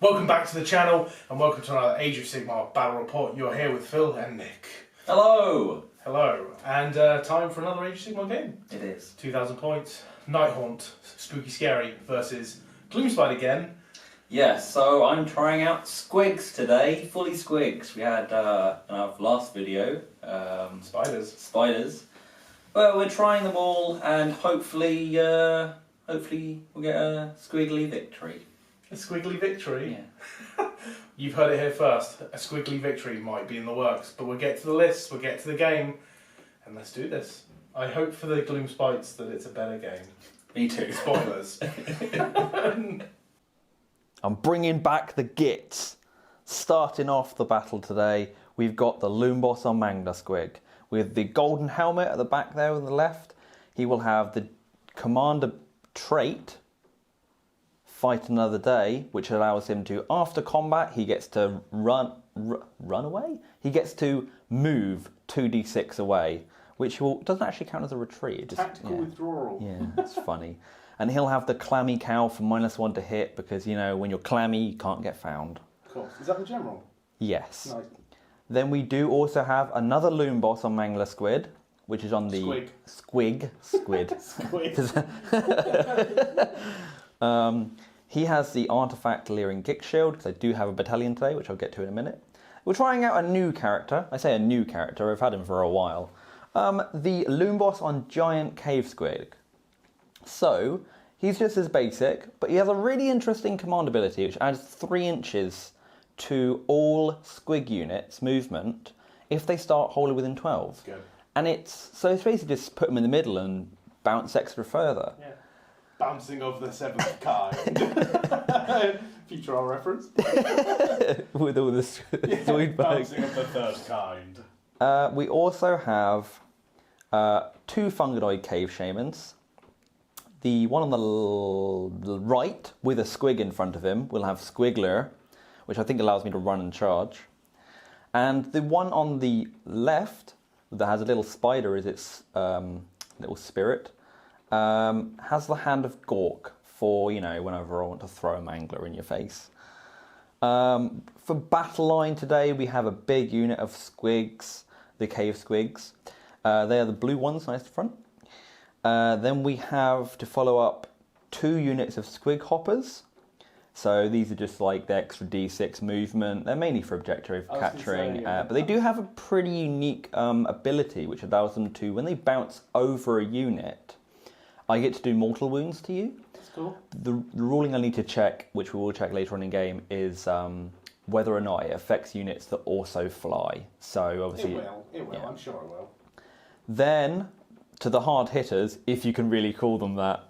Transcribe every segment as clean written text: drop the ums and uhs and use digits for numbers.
Welcome back to the channel and welcome to another Age of Sigmar Battle Report. You're here with Phil and Nick. Hello! Hello, and time for another Age of Sigmar game. It is. 2,000 points, Nighthaunt, Spooky Scary versus Gloomspite again. Yes, so I'm trying out Squigs today, fully Squigs. We had in our last video, spiders. Well, we're trying them all and hopefully we'll get a squiggly victory. A squiggly victory? Yeah. You've heard it here first. A squiggly victory might be in the works, but we'll get to the list, we'll get to the game, and let's do this. I hope for the Gloomspites that it's a better game. Me too. Spoilers. I'm bringing back the Gitz. Starting off the battle today, we've got the Loonboss on Mangler Squig. With the golden helmet at the back there on the left, he will have the commander trait, Fight Another Day, which allows him to, after combat, he gets to run away? He gets to move 2d6 away, which doesn't actually count as a retreat. Tactical withdrawal. Yeah, that's funny. And he'll have the Clammy cowl for -1 to hit, because, you know, when you're clammy, you can't get found. Of course. Is that the general? Yes. Nice. Then we do also have another Loonboss on Mangler Squid, which is on the... Squig. Squid. He has the Artefact Leering Gitshield, because I do have a battalion today, which I'll get to in a minute. We're trying out a new character. I say a new character, I've had him for a while. The Loonboss on Giant Cave Squig. So, he's just as basic, but he has a really interesting command ability, which adds 3 inches to all Squig units' movement if they start wholly within 12. Good. And it's basically just put them in the middle and bounce extra further. Yeah. Bouncing of the 7th kind. Feature our reference. With all this Zoidberg. Bouncing of the 3rd kind. We also have 2 Fungoid Cave-Shamans. The one on the right, with a Squig in front of him, will have Squigler, which I think allows me to run and charge. And the one on the left, that has a little spider as its little spirit, has the hand of Gork for, you know, whenever I want to throw a Mangler in your face. For Battleline today, we have a big unit of Squigs, the Cave Squigs. They are the blue ones, nice to front. Then we have, to follow up, 2 units of Squig Hoppers. So these are just like the extra d6 movement. They're mainly for objective capturing, but they do have a pretty unique ability which allows them to, when they bounce over a unit, I get to do mortal wounds to you. That's cool. The ruling I need to check, which we will check later on in game, is whether or not it affects units that also fly. So obviously It will, yeah. I'm sure it will. Then, to the hard hitters, if you can really call them that,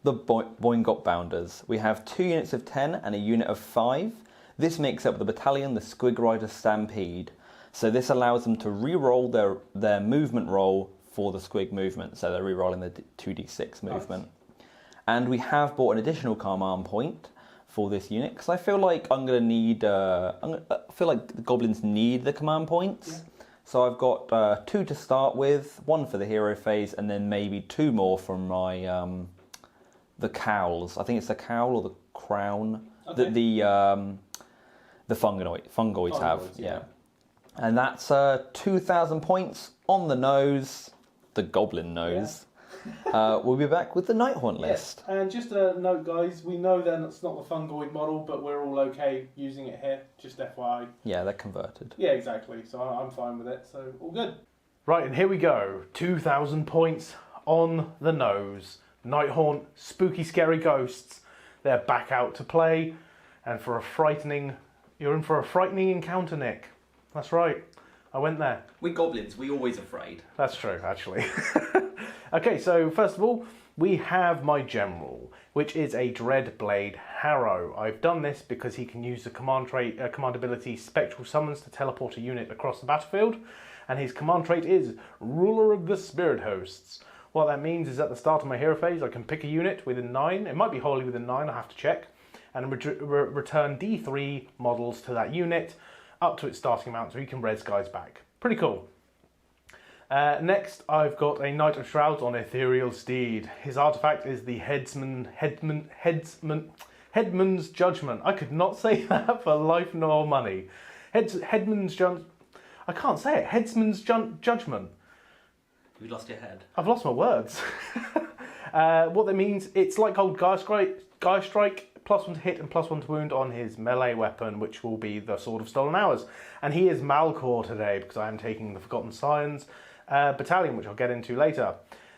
the Boingrot Bounderz. We have 2 units of 10 and a unit of 5. This makes up the battalion, the Squig Rider Stampede. So this allows them to re-roll their movement roll for the Squig movement. So they're re-rolling the 2d6 movement. Nice. And we have bought an additional command point for this unit, because I feel like I'm going to need... I feel like the goblins need the command points. Yeah. So I've got 2 to start with, 1 for the hero phase, and then maybe 2 more from my the cowls. I think it's the cowl or the crown that the fungoids have. Yeah. And that's 2,000 points on the nose, the goblin nose. Yeah. We'll be back with the Nighthaunt list. Yes. And just a note, guys, we know that it's not the Fungoid model, but we're all okay using it here, just FYI. Yeah, they're converted. Yeah, exactly, so I'm fine with it, so all good. Right, and here we go. 2,000 points on the nose. Nighthaunt, spooky, scary ghosts. They're back out to play, and you're in for a frightening encounter, Nick. That's right, I went there. We goblins, we always afraid. That's true, actually. Okay, so first of all, we have my general, which is a Dreadblade Harrow. I've done this because he can use the command ability Spectral Summons to teleport a unit across the battlefield, and his command trait is Ruler of the Spirit Hosts. What that means is at the start of my hero phase, I can pick a unit within 9, it might be wholly within 9, I have to check, and return D3 models to that unit up to its starting amount so he can res guys back. Pretty cool. Next, I've got a Knight of Shrouds on Ethereal Steed. His artifact is the Headman's Judgment. I could not say that for life nor money. Headman's Judgment. I can't say it. Headsman's Judgment. You lost your head. I've lost my words. What that means, it's like old Guy Strike, +1 to hit and +1 to wound on his melee weapon, which will be the Sword of Stolen Hours. And he is Malcor today, because I am taking the Forgotten Scions battalion, which I'll get into later.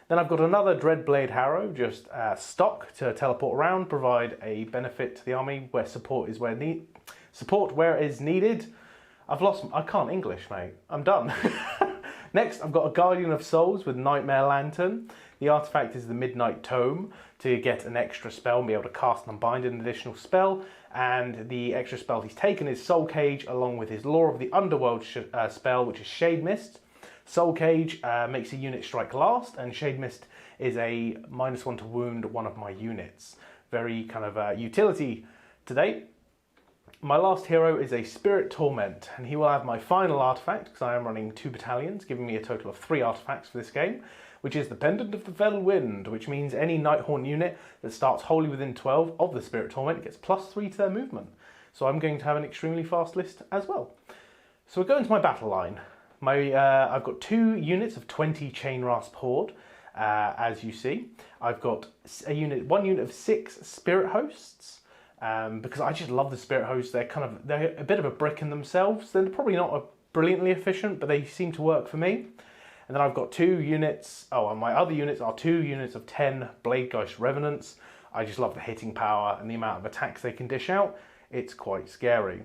Then I've got another Dreadblade Harrow, just stock to teleport around, provide a benefit to the army where support is where needed. I can't English, mate. I'm done. Next, I've got a Guardian of Souls with Nightmare Lantern. The artifact is the Midnight Tome to get an extra spell and be able to cast and unbind an additional spell. And the extra spell he's taken is Soul Cage, along with his Law of the Underworld spell, which is Shade Mist. Soul Cage makes a unit strike last, and Shade Mist is a -1 to wound one of my units. Very kind of utility today. My last hero is a Spirit Torment, and he will have my final artifact, because I am running 2 battalions, giving me a total of 3 artifacts for this game, which is the Pendant of the Fell Wind, which means any Nighthaunt unit that starts wholly within 12 of the Spirit Torment gets +3 to their movement. So I'm going to have an extremely fast list as well. So we're going to my battle line. I've got 2 units of 20 Chain Rasp Horde, as you see. I've got one unit of 6 Spirit Hosts, because I just love the Spirit Hosts. They're a bit of a brick in themselves. They're probably not brilliantly efficient, but they seem to work for me. And then I've got 2 units, and my other units are 2 units of 10 Bladegeist Revenants. I just love the hitting power and the amount of attacks they can dish out. It's quite scary.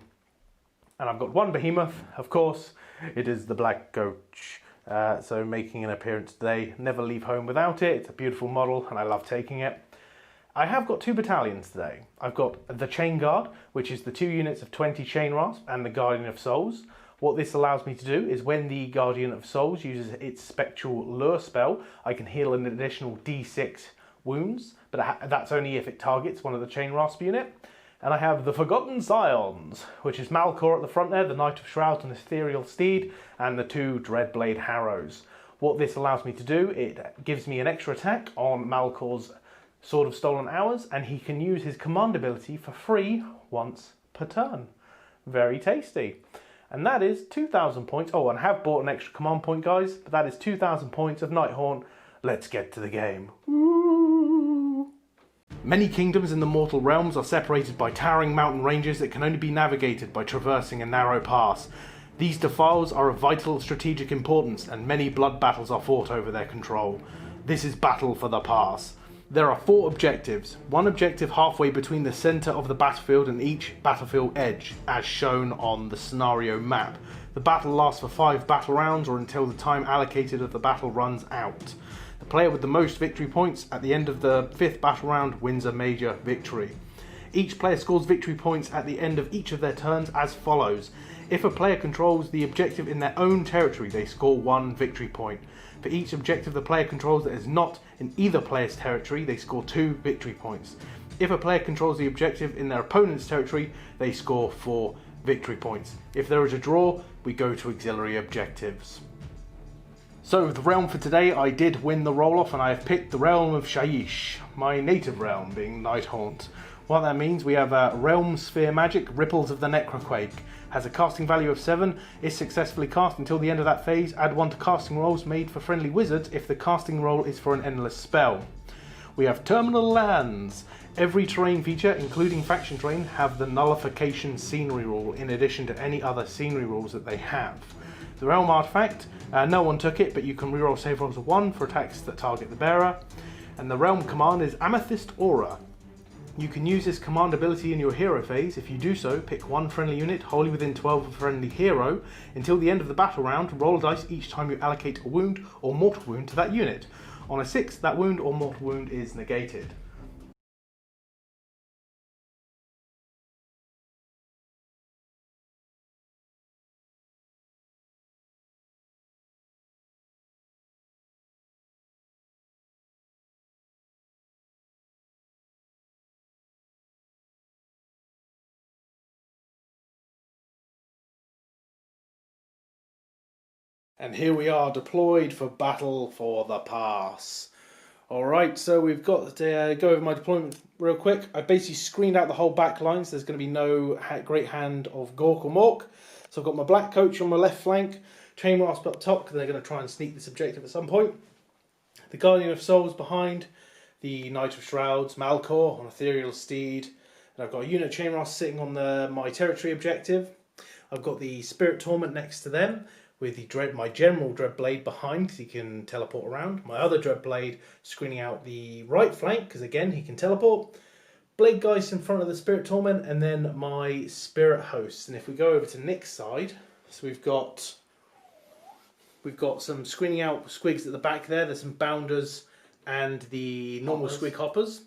And I've got 1 Behemoth, of course. It is the Black Goach. So making an appearance today. Never leave home without it. It's a beautiful model and I love taking it. I have got 2 battalions today. I've got the Chain Guard, which is the 2 units of 20 Chain Rasp, and the Guardian of Souls. What this allows me to do is when the Guardian of Souls uses its Spectral Lure spell, I can heal an additional D6 wounds, but that's only if it targets one of the Chain Rasp unit. And I have the Forgotten Scions, which is Malcor at the front there, the Knight of Shrouds and Ethereal Steed, and the 2 Dreadblade Harrows. What this allows me to do, it gives me an extra attack on Malcor's Sword of Stolen Hours, and he can use his command ability for free once per turn. Very tasty. And that is 2,000 points. Oh, and I have bought an extra command point, guys, but that is 2,000 points of Nighthaunt. Let's get to the game. Woo! Many kingdoms in the mortal realms are separated by towering mountain ranges that can only be navigated by traversing a narrow pass. These defiles are of vital strategic importance, and many blood battles are fought over their control. This is Battle for the Pass. There are 4 objectives, 1 objective halfway between the centre of the battlefield and each battlefield edge, as shown on the scenario map. The battle lasts for 5 battle rounds or until the time allocated of the battle runs out. The player with the most victory points at the end of the 5th battle round wins a major victory. Each player scores victory points at the end of each of their turns as follows. If a player controls the objective in their own territory, they score 1 victory point. For each objective the player controls that is not in either player's territory, they score 2 victory points. If a player controls the objective in their opponent's territory, they score 4 victory points. If there is a draw, we go to auxiliary objectives. So the realm for today, I did win the roll-off and I have picked the realm of Shyish, my native realm being Nighthaunt. What that means, we have Realm Sphere Magic, Ripples of the Necroquake. Has a casting value of 7, is successfully cast until the end of that phase. Add 1 to casting rolls made for friendly wizards if the casting roll is for an endless spell. We have Terminal Lands. Every terrain feature, including faction terrain, have the Nullification Scenery rule in addition to any other scenery rules that they have. The Realm Artefact, no one took it, but you can reroll save rolls of 1 for attacks that target the bearer. And the Realm command is Amethyst Aura. You can use this command ability in your hero phase. If you do so, pick 1 friendly unit wholly within 12 of a friendly hero. Until the end of the battle round, roll a dice each time you allocate a wound or mortal wound to that unit. On a 6, that wound or mortal wound is negated. And here we are deployed for Battle for the Pass. Alright, so we've got to go over my deployment real quick. I basically screened out the whole back line, so there's going to be no great hand of Gork or Mork. So I've got my black coach on my left flank, Chain Rasp up top, because they're going to try and sneak this objective at some point. The Guardian of Souls behind, the Knight of Shrouds, Malcor on Ethereal Steed, and I've got a unit of Chain Rasp sitting on my territory objective. I've got the Spirit Torment next to them, with my General Dreadblade behind, because he can teleport around. My other Dreadblade screening out the right flank, because again, he can teleport. Blade Geist in front of the Spirit Torment, and then my Spirit Host. And if we go over to Nick's side, so we've got some screening out Squigs at the back there. There's some Bounderz and the normal Squig Hoppers.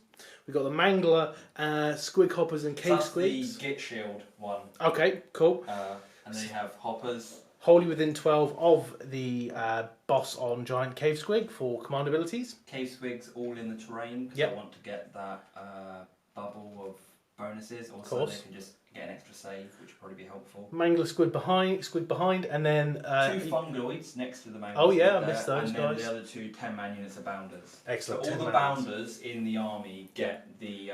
We've got the Mangler, Squig Hoppers and Cave Squigs. That's the Gitshield one. Okay, cool. And they have Hoppers. Wholly within 12 of the boss on Giant Cave Squig for command abilities. Cave Squigs all in the terrain, because I want to get that bubble of bonuses. Also, they can just get an extra save, which would probably be helpful. Mangler Squig behind, and then... 2 Fungoids next to the Mangler. Oh yeah, I missed those and guys. And then the other 2 10-man units of Bounders. Excellent. So all the Bounders in the army get the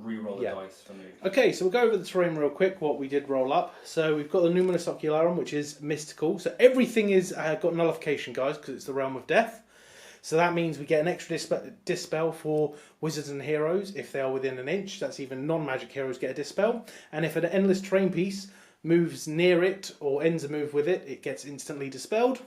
reroll the dice for move. Okay, so we'll go over the terrain real quick, what we did roll up. So we've got the Numinous Ocularum, which is mystical. So everything is got nullification, guys, because it's the realm of death. So that means we get an extra dispel for wizards and heroes if they are within an inch. That's even non-magic heroes get a dispel. And if an endless terrain piece moves near it or ends a move with it, it gets instantly dispelled.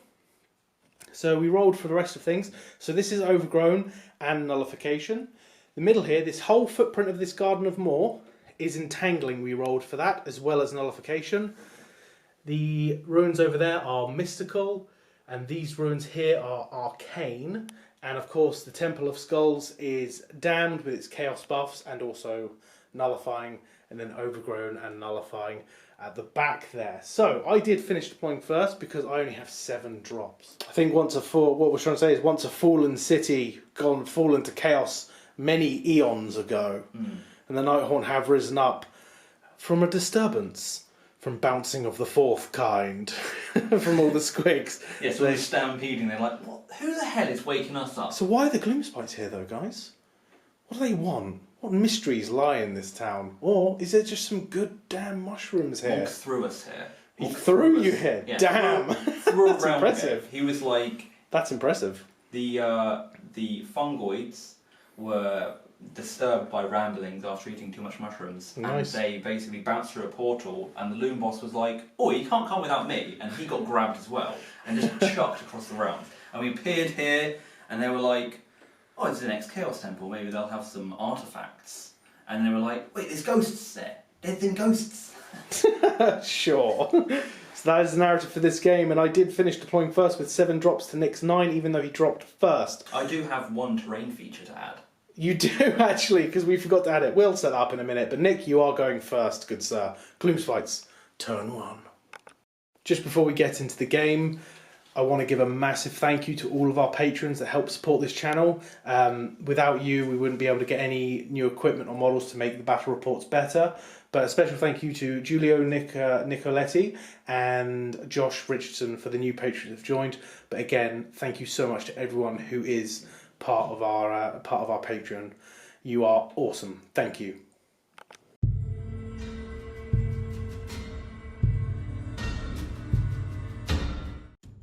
So we rolled for the rest of things. So this is overgrown and nullification. The middle here, this whole footprint of this Garden of Moor is entangling. We rolled for that as well as nullification. The ruins over there are mystical. And these ruins here are arcane. And of course the Temple of Skulls is damned with its chaos buffs and also nullifying, and then overgrown and nullifying at the back there. So I did finish deploying first because I only have 7 drops. I think what we're trying to say is once a fallen city fallen to chaos many eons ago, and the Nighthaunt have risen up from a disturbance. From bouncing of the 4th kind, from all the Squigs. Yes, they're stampeding. They're like, what? Who the hell is waking us up? So why are the Gloomspites here, though, guys? What do they want? What mysteries lie in this town? Or is there just some good damn mushrooms here? Monk threw us here. He threw you here? Yeah, damn! Threw That's impressive. Here. He was like... That's impressive. The Fungoids were disturbed by ramblings after eating too much mushrooms. Nice. And they basically bounced through a portal, and the Loonboss was like, oh, you can't come without me. And he got grabbed as well, and just chucked across the realm. And we appeared here, and they were like, oh, it's the next Chaos Temple, maybe they'll have some artefacts. And they were like, wait, there's ghosts there. There's been ghosts. Sure. So that is the narrative for this game, and I did finish deploying first with 7 drops to Nick's 9, even though he dropped first. I do have 1 terrain feature to add. You do, actually, because we forgot to add it. We'll set that up in a minute, but Nick, you are going first, good sir. Gloomspites, turn 1. Just before we get into the game, I want to give a massive thank you to all of our patrons that help support this channel. Without you, we wouldn't be able to get any new equipment or models to make the battle reports better. But a special thank you to Giulio Nicoletti and Josh Richardson for the new patrons that have joined. But again, thank you so much to everyone who is part of our Patreon. You are awesome. Thank you.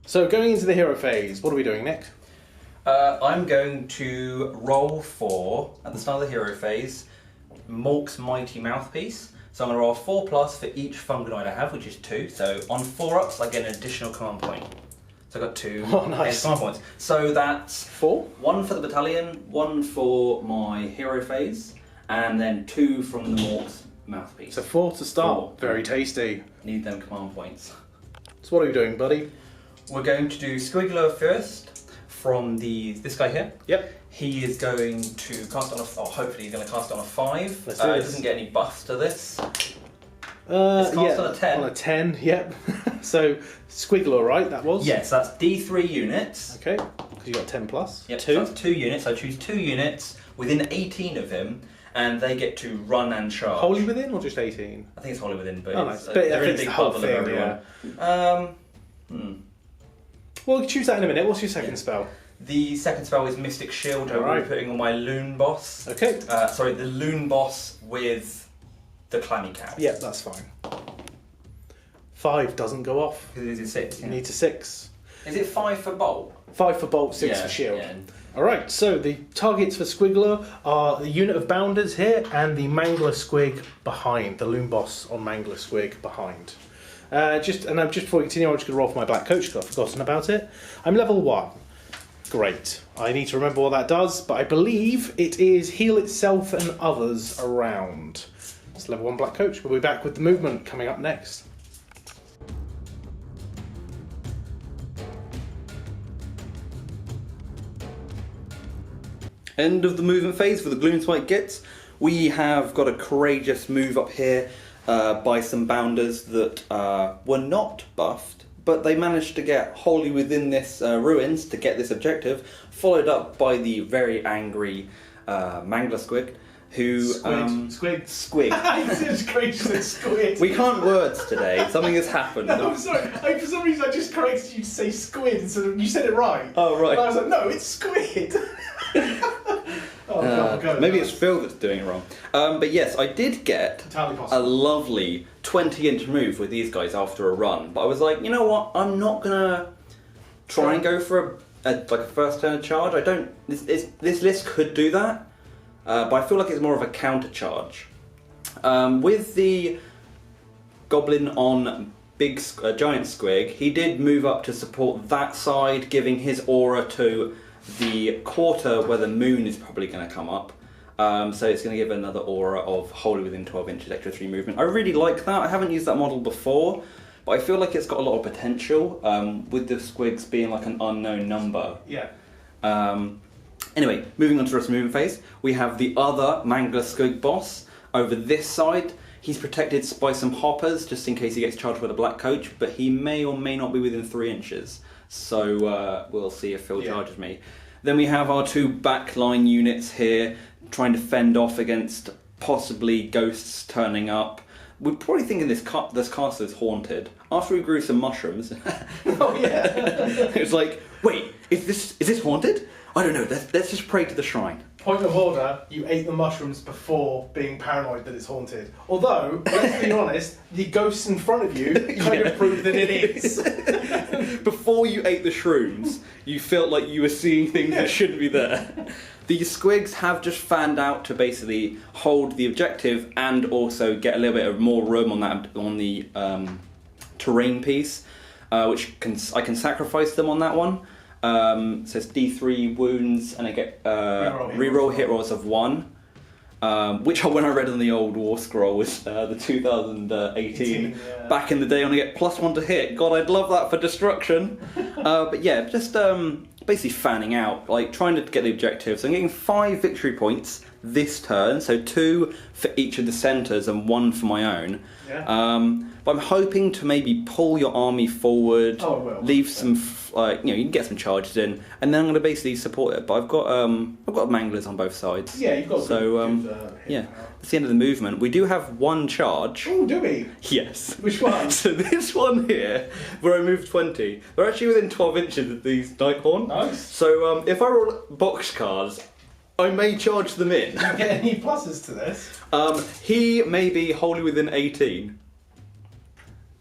So going into the hero phase, what are we doing, Nick? I'm going to roll for, at the start of the hero phase, Mork's Mighty Mouthpiece. So I'm going to roll 4+ for each Fungoid I have, which is 2. So on 4-ups, I get an additional command point. So I got 2 nice. command points. So that's 4? 1 for the Battalion, 1 for my hero phase, and then 2 from the Mork's Mouthpiece. So 4 to start. 4. Very tasty. Need them command points. So what are you doing, buddy? We're going to do Squigler first from this guy here. Yep. He is going to cast on hopefully he's going to cast on a 5. Let's do this. Doesn't get any buffs to this. It's cast on a 10. On a 10, yep. So Squigler, right? That was? Yes, that's D3 units. Okay, because you got 10+. Yep, 2. So that's 2 units. I choose 2 units within 18 of him, and they get to run and charge. Wholly within or just 18? I think it's wholly within, but nice. they're in a big whole bubble of everyone. Well, we can choose that in a minute. What's your second spell? The second spell is Mystic Shield. I'm Alright. putting on my Loonboss. Okay. Sorry, the Loonboss with the Clammy cowl. Yeah, that's fine. 5 doesn't go off. Because it is 6. You need to 6. Is it 5 for bolt? 5 for bolt, 6 Yeah, for shield. yeah. Alright, so the targets for Squigler are the unit of Bounderz here and the Mangler Squig behind. The Loonboss on Mangler Squig behind. Just before we continue, I'm just going to roll for my Black Coach because I've forgotten about it. I'm level 1. Great. I need to remember what that does, but I believe it is heal itself and others around. It's level 1 Black Coach. We'll be back with the movement coming up next. End of the movement phase for the Gloomspite Gitz. We have got a courageous move up here by some Bounders that were not buffed, but they managed to get wholly within this ruins to get this objective, followed up by the very angry Mangler Squig, who... Squig. Squig. It's great, you said squid. We can't words today, something has happened. No, I'm sorry. For some reason, I just corrected you to say squid instead of you said it right. Oh, right. And I was like, no, it's squid. God, maybe it's Phil that's doing it wrong. But yes, I did get a lovely 20-inch move with these guys after a run. But I was like, you know what? I'm not gonna try and go for a first turn charge. I don't. This list could do that, but I feel like it's more of a counter charge. With the Goblin on Giant Squig, he did move up to support that side, giving his aura to the quarter where the moon is probably going to come up. So it's going to give another aura of wholly within 12 inches extra 3 movement. I really like that. I haven't used that model before, but I feel like it's got a lot of potential with the Squigs being like an unknown number. Yeah. Anyway, moving on to the rest of the movement phase, we have the other Mangler Squig boss over this side. He's protected by some hoppers just in case he gets charged with a Black Coach, but he may or may not be within 3 inches. So we'll see if Phil charges me. Then we have our 2 backline units here trying to fend off against possibly ghosts turning up. We're probably thinking this castle is haunted. After we grew some mushrooms, Oh yeah. it's like, wait, is this haunted? I don't know. Let's just pray to the shrine. Point of order, you ate the mushrooms before being paranoid that it's haunted. Although, let's be honest, the ghosts in front of you kind of prove that it is. Before you ate the shrooms, you felt like you were seeing things that shouldn't be there. These Squigs have just fanned out to basically hold the objective and also get a little bit of more room on the terrain piece, which I can sacrifice them on that one. So it's D3 wounds, and I get reroll hit rolls of 1, which when I read on the old War Scroll was the 2018. Back in the day, I only get +1 to hit. God, I'd love that for destruction. But yeah, just basically fanning out, like trying to get the objective. So I'm getting 5 victory points this turn, so 2 for each of the centres and 1 for my own. Yeah. But I'm hoping to maybe pull your army forward, leave some, you can get some charges in, and then I'm going to basically support it. But I've got Manglers on both sides. Yeah, you've got. Yeah, that's the end of the movement. We do have 1 charge. Oh, do we? Yes. Which one? So this one here, where I moved 20, they're actually within 12 inches of these Nighthaunt. Nice. So if I roll boxcars, I may charge them in. Do you get any pluses to this? He may be wholly within 18.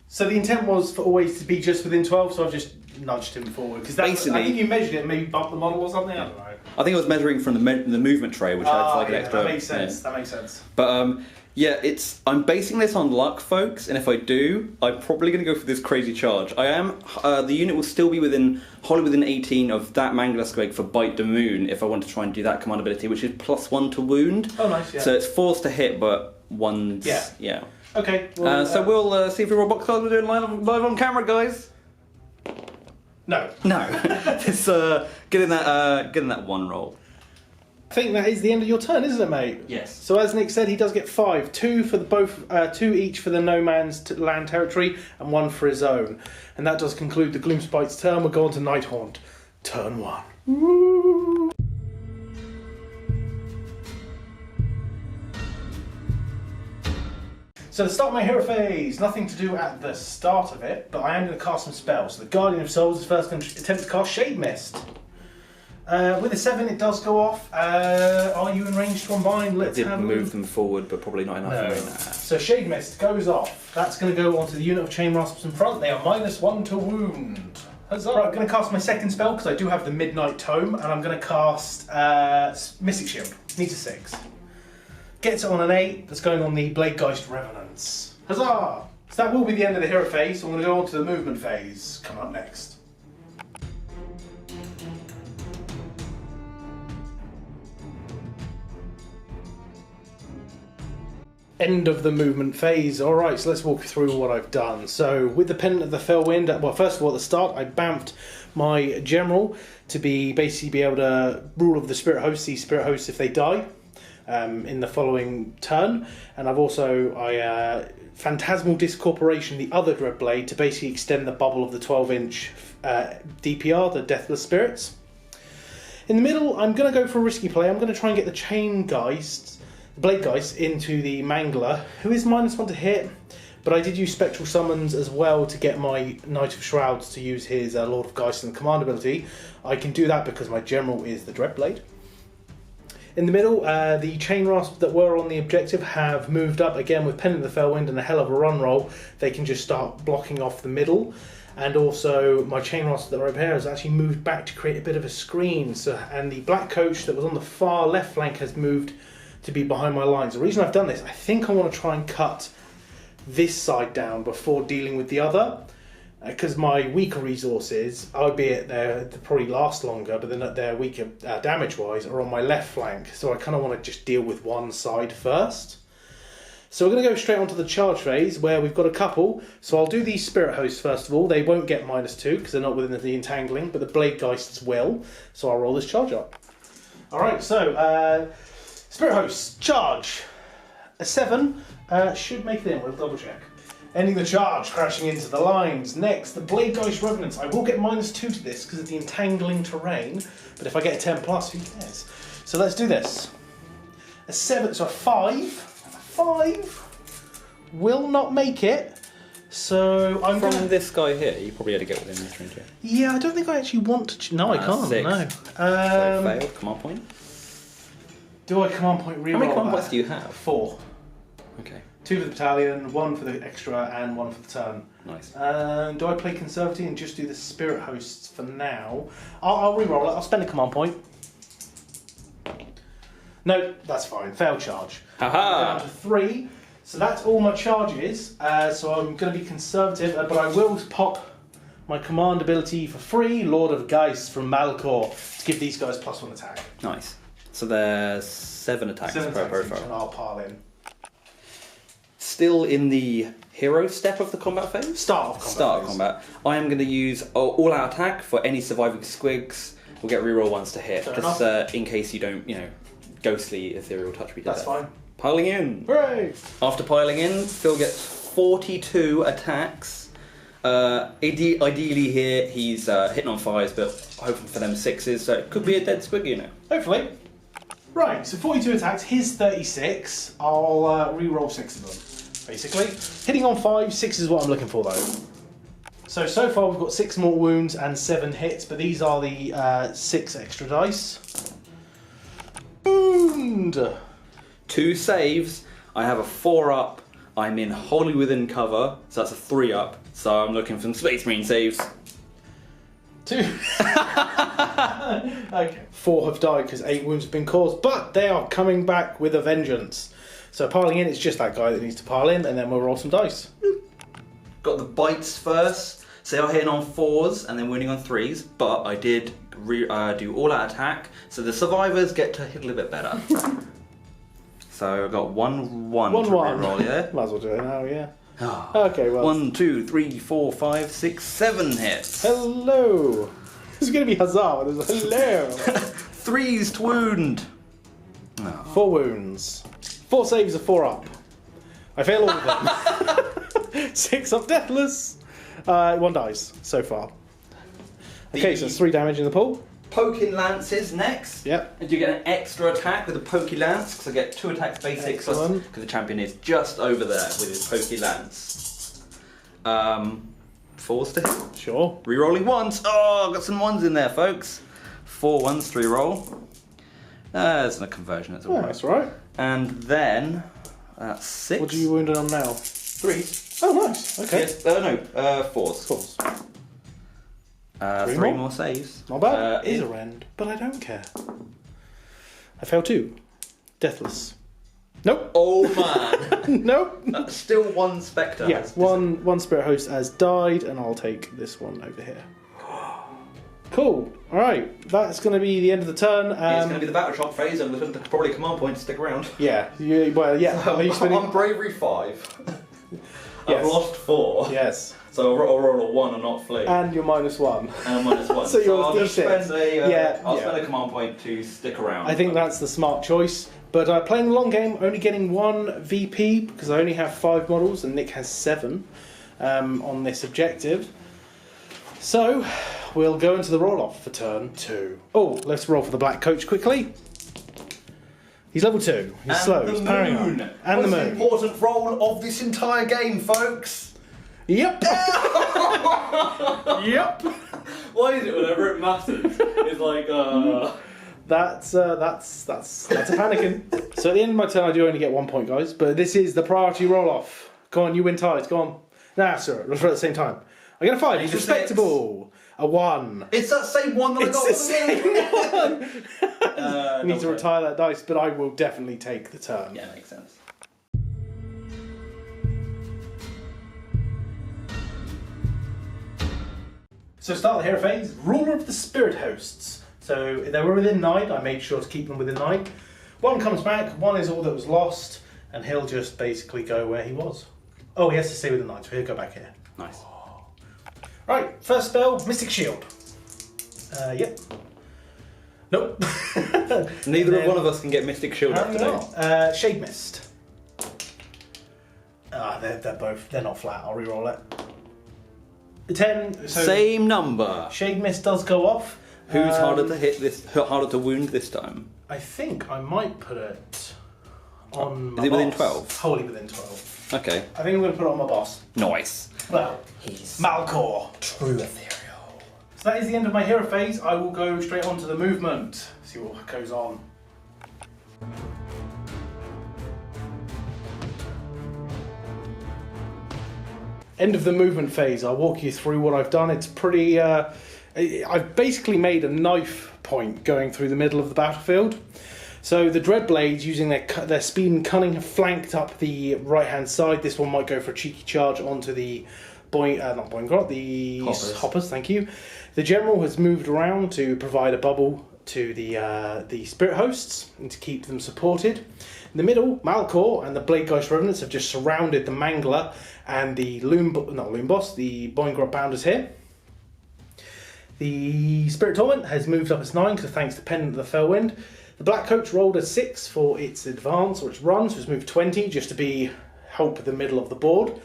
So the intent was for always to be just within 12, so I've just nudged him forward. Because I think you measured it and maybe bumped the model or something, I don't know. I think I was measuring from the movement tray, which adds like an extra... That makes sense, that makes sense. But yeah, I'm basing this on luck, folks, and if I do, I'm probably going to go for this crazy charge. I am, the unit will still be wholly within 18 of that Mangler Squig for Bite the Moon, if I want to try and do that command ability, which is +1 to wound. Oh, nice, yeah. So it's 4s to hit, but 1's... Yeah. Okay. Well, so we'll see if we roll box cards. We're doing live on camera, guys. No. It's getting that 1 roll. I think that is the end of your turn, isn't it, mate? Yes. So as Nick said, he does get 5, 2 for both, 2 each for the no man's land territory, and 1 for his own. And that does conclude the Gloomspite's turn. We'll go on to Nighthaunt, turn 1. Woo! So to start my hero phase, nothing to do at the start of it, but I am going to cast some spells. So the Guardian of Souls is first going to attempt to cast Shade Mist. With a 7, it does go off. Are you in range to combine? I did move them forward, but probably not enough. No. So Shade Mist goes off. That's going to go onto the unit of Chain Rasps in front. They are -1 to wound. Huzzah. Right, I'm going to cast my second spell because I do have the Midnight Tome, and I'm going to cast Mystic Shield. Needs a 6. Gets it on an 8. That's going on the Bladegeist Revenants. Huzzah! So that will be the end of the hero phase. So I'm going to go on to the movement phase. Come up next. End of the movement phase. Alright, so let's walk through what I've done. So with the Pendant of the Fellwind, well, first of all at the start I bamfed my general to basically be able to rule of the spirit hosts, these spirit hosts if they die in the following turn. And I've also Phantasmal Discorporation, the other Dreadblade, to basically extend the bubble of the 12-inch DPR, the Deathless Spirits. In the middle, I'm going to go for a risky play. I'm going to try and get the Chain Geist, Bladegeist, into the Mangler, who is -1 to hit, but I did use Spectral Summons as well to get my Knight of Shrouds to use his Lord of Geist and command ability. I can do that because my general is the Dreadblade. In the middle, the Chain Rasp that were on the objective have moved up again with Pendant of the Fellwind and a hell of a run roll. They can just start blocking off the middle. And also my Chain Rasp that were up here has actually moved back to create a bit of a screen. And the Black Coach that was on the far left flank has moved to be behind my lines. The reason I've done this, I think I want to try and cut this side down before dealing with the other, because my weaker resources, albeit they probably last longer, but they're weaker damage-wise, are on my left flank. So I kind of want to just deal with one side first. So we're going to go straight onto the charge phase, where we've got a couple. So I'll do these Spirit Hosts first of all. They won't get -2 because they're not within the entangling, but the Bladegeists will. So I'll roll this charge up. Alright, so Spirit Hosts, charge. A 7 should make it in, we'll double check. Ending the charge, crashing into the lines. Next, the Bladegeist Revenants. I will get -2 to this because of the entangling terrain, but if I get a 10+, who cares? So let's do this. A 7, so a 5. A 5 will not make it. So I'm From this guy here, you probably had to get within this range here. Yeah, I don't think I actually want to. No, I can't. 6. No. So failed. Command point. Do I command point reroll? How many command points do you have? 4. Okay. 2 for the battalion, 1 for the extra, and 1 for the turn. Nice. Do I play conservative and just do the Spirit Hosts for now? I'll reroll it. I'll spend a command point. No, that's fine. Failed charge. Haha! Down to 3. So that's all my charges. So I'm going to be conservative, but I will pop my command ability for free, Lord of Geist from Malcor, to give these guys +1 attack. Nice. So there's 7 attacks 7 per attacks each, profile. and I'll pile in. Still in the hero step of the combat phase? Start of combat. Start of combat. I am going to use all-out attack for any surviving squigs. We'll get reroll ones to hit, Fair just in case you don't, ghostly ethereal touch me. That's fine. Piling in. Hooray! After piling in, Phil gets 42 attacks. Ideally here, he's hitting on 5s, but hoping for them 6s, so it could be a dead squig, Hopefully. Right, so 42 attacks, his 36. I'll re-roll 6 of them, basically. Hitting on 5, 6 is what I'm looking for though. So far we've got 6 more wounds and 7 hits, but these are the 6 extra dice. Wound! 2 saves. I have a 4 up. I'm in wholly within cover, so that's a 3 up. So I'm looking for some Space Marine saves. 2. Okay. 4 have died because 8 wounds have been caused, but they are coming back with a vengeance. So piling in, it's just that guy that needs to pile in, and then we'll roll some dice. Got the bites first. So they are hitting on 4s and then winning on 3s, but I did do all-out attack, so the survivors get to hit a little bit better. So I've got 1-1 to reroll, yeah? Might as well do it now, yeah. Okay, well. 1, 2, 3, 4, 5, 6, 7 hits. Hello! This is going to be huzzah. There's a hello! 3s to wound. 4 wounds. 4 saves are 4 up. I fail all of them. 6 up deathless. 1 dies so far. Okay, so it's 3 damage in the pool. Poking lances next. Yep. And you get an extra attack with a pokey lance, because I get 2 attacks basics, because the champion is just over there with his pokey lance. 4s to hit. Sure. Rerolling 1s. Oh, got some 1s in there, folks. 4 ones, 3 roll. It's a conversion, it's alright. That's right. And then, that's 6. What are you wounded on now? 3. Oh, nice. Okay. Yes, no, 4s. 4s. 3 more saves. Not bad. It is a rend, but I don't care. I failed 2. Deathless. Nope. Oh man. Nope. That's still 1 Spectre. Yes, one spirit host has died, and I'll take this one over here. Cool. All right, that's going to be the end of the turn. It's going to be the battle shock phase, and there's probably a command point to stick around. Yeah. Well, yeah. Are you spinning? I'm bravery 5. Yes. I've lost 4. Yes. So I'll roll a 1 and not flee. And you're -1. And I'm -1. So you're I'll just D6. spend a, I'll spend a command point to stick around. I think that's the smart choice. But playing the long game, only getting 1 VP because I only have 5 models and Nick has 7 on this objective. So we'll go into the roll-off for turn 2. Oh, let's roll for the black coach quickly. He's level 2. He's slow. He's powering on. And the moon. Most important roll of this entire game, folks. Yep. Yep. Why is it whenever it matters? It's like, That's a panicking. So at the end of my turn, I do only get 1 point, guys. But this is the priority roll-off. Go on, you win ties. Go on. Nah, sir. Let's roll at the same time. I get a 5. He's respectable. A 1. It's that same one that I got. It's the same one. You need to Okay. retire that dice, but I will definitely take the turn. Yeah, makes sense. So start the hero phase. Ruler of the spirit hosts. So they were within 9. I made sure to keep them within 9. 1 comes back. 1 is all that was lost, and he'll just basically go where he was. Oh, he has to stay within 9, so he'll go back here. Nice. Right, first spell, Mystic Shield. Yep. Nope. Neither of one of us can get Mystic Shield up today. Shade Mist. They're not flat. I'll re-roll it. 10. So Same number. Shade Mist does go off. Who's harder to hit this? Harder to wound this time? I think I might put it on my Is it within boss. 12? Wholly within 12. Okay. I think I'm going to put it on my boss. Nice. Well, He's Malcor. true ethereal. So that is the end of my hero phase. I will go straight on to the movement. See what goes on. End of the movement phase. I'll walk you through what I've done. It's pretty... I've basically made a knife point going through the middle of the battlefield. So the Dreadblades, using their speed and cunning, have flanked up the right-hand side. This one might go for a cheeky charge onto the not Boingrot, the Hoppers. Thank you. The General has moved around to provide a bubble to the Spirit Hosts and to keep them supported. In the middle, Malcor and the Bladegeist Revenants have just surrounded the Mangler and the Loonboss, the Boingrot Bounderz here. The Spirit Torment has moved up its 9 because thanks to Pendant of the Fellwind. The Black Coach rolled a 6 for its advance or its run, so it's moved 20 just to help the middle of the board.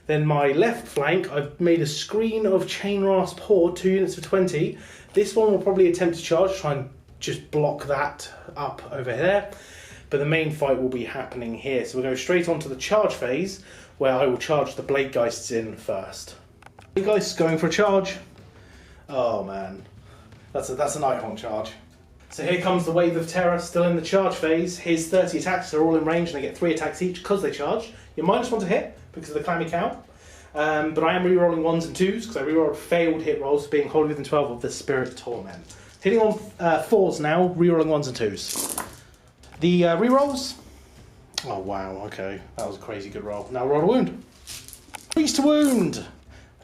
Then my left flank, I've made a screen of Chain Rasp Horde, 2 units for 20. This one will probably attempt to charge, try and just block that up over there. But the main fight will be happening here. So we'll go straight on to the charge phase, where I will charge the Bladegeists in first. Bladegeists going for a charge. Oh man, that's a Nighthaunt charge. So here comes the Wave of Terror, still in the charge phase. His 30 attacks are all in range and they get 3 attacks each because they charge. You're -1 to hit because of the Clammy cowl. But I am re-rolling 1s and 2s because I re-rolled failed hit rolls being wholly within 12 of the Spirit Torment. Hitting on 4s now, re-rolling 1s and 2s. The re-rolls. Oh wow, okay. That was a crazy good roll. Now roll a wound. Increase to wound!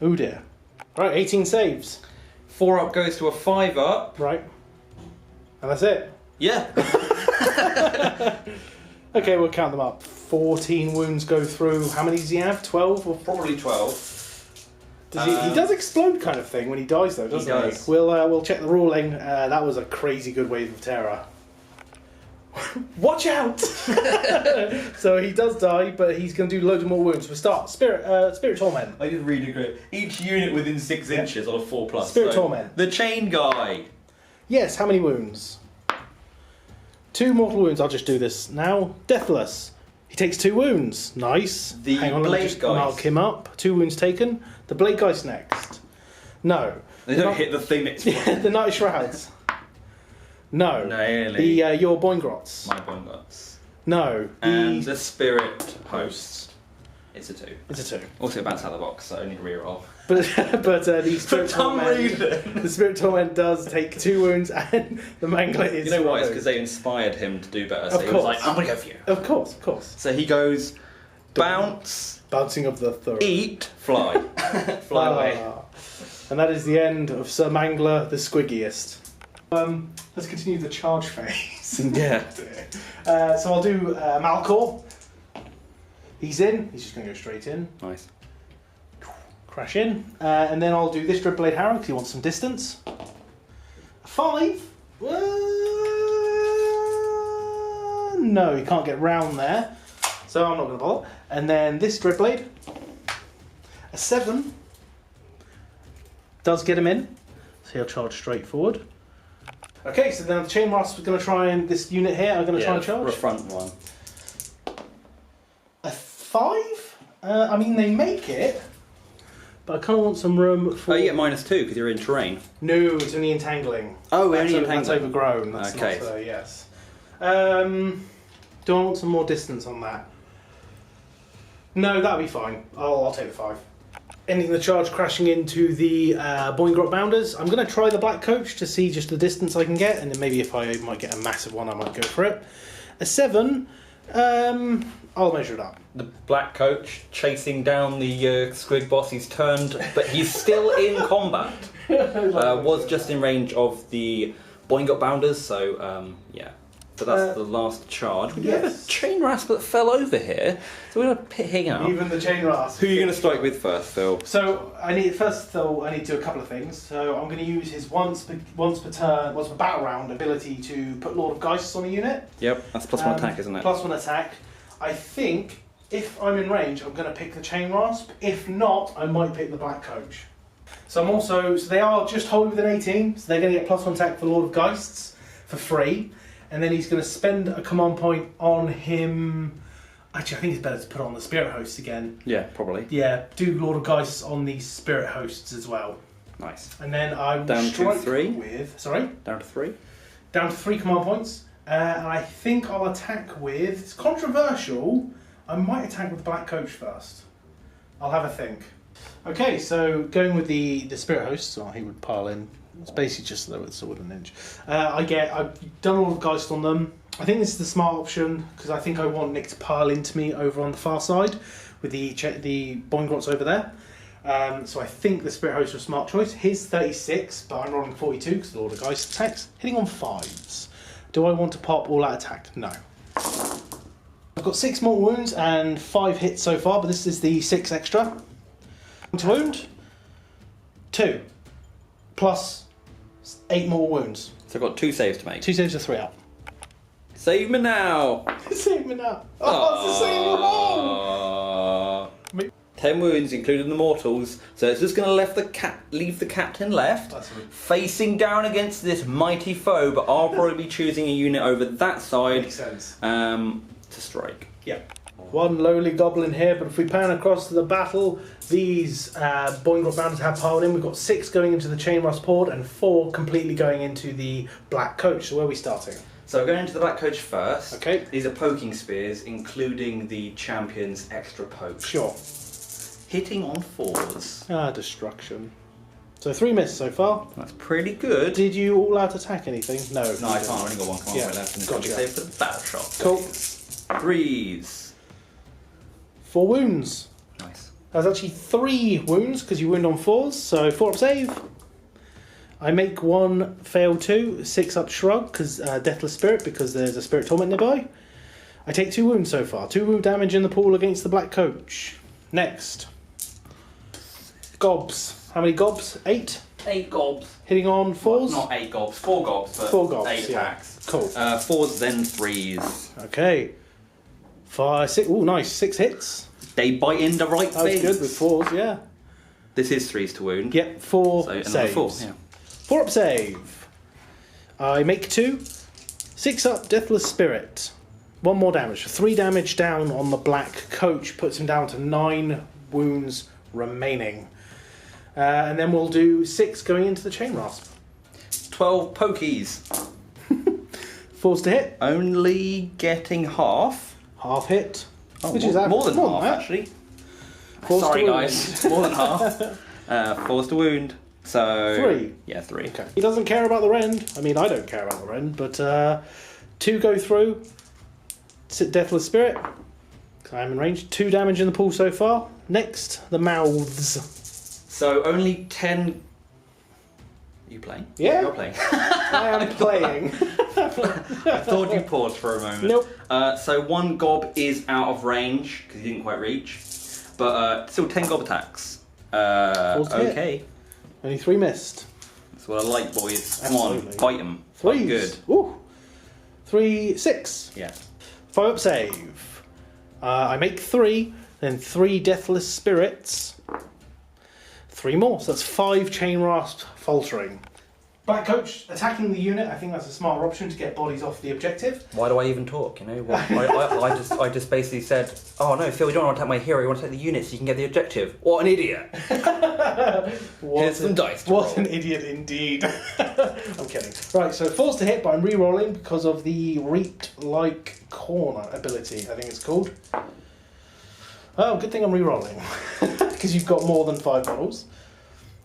Oh dear. Right, 18 saves. 4 up goes to a 5 up. Right. And that's it. Yeah. Okay, we'll count them up. 14 wounds go through. How many does he have? 12? Or Probably 12. does he does explode kind of thing when he dies though, doesn't he? does. We'll check the ruling. That was a crazy good Wave of Terror. Watch out! So he does die, but he's going to do loads of more wounds. We'll start. Spirit Torment. I did really great. Each unit within 6 inches on a 4+. Spirit Torment. The chain guy. Yes, how many wounds? 2 mortal wounds. I'll just do this now. Deathless. He takes 2 wounds. Nice. The Hang on, let me just Bladegeist. mark him up. 2 wounds taken. The Bladegeist next. No. They don't hit the thing it's The Night Shrouds. No. Really? Your Boingrots. My Boingrots. No. And the Spirit Host. It's a 2. It's a 2. Also, it bounces out of the box, so I need to reroll. But the Spirit Torment, the Spirit Torment does take 2 wounds, and the Mangler is. You know why? It's because they inspired him to do better. So Of he course. was like, I'm gonna go for you. Of course. So he goes, bounce, Bouncing of the thorough. eat, fly, fly away. And that is the end of Sir Mangler, the squiggiest. Let's continue the charge phase. Yeah. So I'll do Malcor. He's in. He's just going to go straight in. Nice. Crash in. And then I'll do this Dreadblade Harrow because he wants some distance. 5. No, he can't get round there. So I'm not going to bother. And then this Dreadblade. A 7. Does get him in. So he'll charge straight forward. Okay, so then the Chain Rasp is going to try and... This unit here are going to try and charge. The front one. A 5? I mean, they make it. But I kind of want some room for... Oh, you get -2 because you're in terrain. No, it's only entangling. Oh, That's only That's entangling. overgrown. That's Okay. not, yes. Do I want some more distance on that? No, that'll be fine. I'll take the 5. Ending the charge, crashing into the Boingrot Bounderz. I'm going to try the Black Coach to see just the distance I can get, and then maybe if I might get a massive one, I might go for it. A 7. I'll measure it up. The Black Coach chasing down the Squig boss. He's turned, but he's still in combat. Was just in range of the Boingrot Bounderz, so yeah. So that's the last charge. We have a Chain Rasp that fell over here, so we're going to pick him up. Even the Chain Rasp. Who are you going to strike with first, Phil? So I need to do a couple of things. So I'm going to use his once per battle round ability to put Lord of Geists on a unit. Yep, that's +1 attack, isn't it? +1 attack. I think if I'm in range, I'm going to pick the Chain Rasp. If not, I might pick the Black Coach. So they are just wholly within 18, so they're going to get +1 attack for Lord of Geists for free. And then he's going to spend a command point on him. Actually, I think it's better to put on the Spirit Hosts again. Yeah, probably. Yeah, do Lord of Geists on the Spirit Hosts as well. Nice. And then I will Down to strike 3? with... Sorry? Down to 3? Down to 3 command points. And I think I'll attack with... It's controversial. I might attack with the Black Coach first. I'll have a think. Okay, so going with the Spirit Hosts, he would pile in. It's basically just the sword and inch. I've done all the Geist on them. I think this is the smart option because I think I want Nick to pile into me over on the far side with the Boingrots over there. So I think the Spirit Host was a smart choice. His 36, but I'm rolling 42 because the Lord of Geist attacks. Hitting on 5s. Do I want to pop all that attack? No. I've got 6 more wounds and 5 hits so far, but this is the 6 extra. To wound. 2. Plus 8 more wounds. So I've got 2 saves to make. 2 saves are 3 up. Save me now! Save me now! Oh, it's the same roll! 10 wounds, including the mortals. So it's just going to leave the captain left, facing down against this mighty foe, but I'll probably be choosing a unit over that side. Makes sense. To strike. Yeah. 1 lowly goblin here, but if we pan across to the battle, these Boingrot Bounderz have piled in. We've got 6 going into the Chain Rasp Horde and 4 completely going into the Black Coach. So where are we starting? So we're going into the Black Coach first. Okay. These are poking spears, including the champion's extra poke. Sure. Hitting on 4s. Destruction. So 3 misses so far. That's pretty good. Did you all out attack anything? No. No, I can't. I've only got 1 command point left. And Gotcha. Save for the battle shot. Cool. 3s. 4 wounds. Nice. That's actually 3 wounds because you wound on 4s, so 4 up save. I make 1 fail 2, 6 up shrug because Deathless Spirit because there's a Spirit Torment nearby. I take 2 wounds so far. 2 wound damage in the pool against the Black Coach. Next. Gobs. How many gobs? 8? 8 gobs. Hitting on 4s? Well, not 8 gobs, 4 gobs, but 4 gobs, 8 yeah. attacks. Cool. 4s, then 3s. Okay. 5, 6. Oh, nice. 6 hits. They bite in the right That was things. good with 4s, yeah. This is 3s to wound. Yep, 4 So another saves. 4, yeah. 4 up save. I make 2. 6 up Deathless Spirit. 1 more damage. 3 damage down on the Black Coach. Puts him down to 9 wounds remaining. And then we'll do 6 going into the Chain Rasp. 12 pokies. 4s to hit. Only getting half. Half hit. Oh, which is more than half, that. actually. 4s Sorry, to guys. It's more than half. 4s to wound. So 3. Yeah, 3. Okay. He doesn't care about the rend. I mean, I don't care about the rend, but 2 go through. Deathless Spirit. I am in range. 2 damage in the pool so far. Next, the mouths. So only 10. Are you playing? Yeah. You're playing. I am playing. I thought you paused for a moment. Nope. So 1 gob is out of range because he didn't quite reach. But still 10 gob attacks. Okay. Only 3 missed. That's what I like, boys. Absolutely. Come on, bite them. 3s. Good. Ooh. 3, 6. Yeah. 5 up save. I make 3, then 3 Deathless Spirits. 3 more, so that's 5 Chain Rasp Faltering. Black Coach, attacking the unit, I think that's a smarter option to get bodies off the objective. Why do I even talk, you know? I just basically said, oh no, Phil, you don't want to attack my hero, you want to take the unit so you can get the objective. What an idiot! Here's some dice to What roll. an idiot indeed. I'm kidding. Right, so 4s to hit, but I'm re-rolling because of the Reaped-like Corner ability, I think it's called. Oh, good thing I'm re-rolling. Because you've got more than 5 models.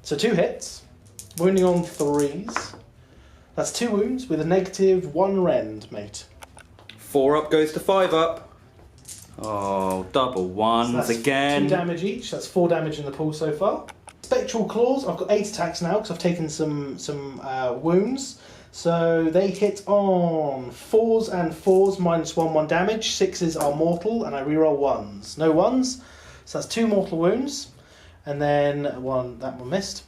So 2 hits. Wounding on 3s. That's 2 wounds with a negative 1 rend, mate. 4 up goes to 5 up. Oh, double ones So that's again. 2 damage each. That's 4 damage in the pool so far. Spectral Claws. I've got 8 attacks now because I've taken some wounds. So they hit on 4s and 4s, -1 damage. 6s are mortal, and I reroll 1s. No 1s. So that's 2 mortal wounds. And then that one missed.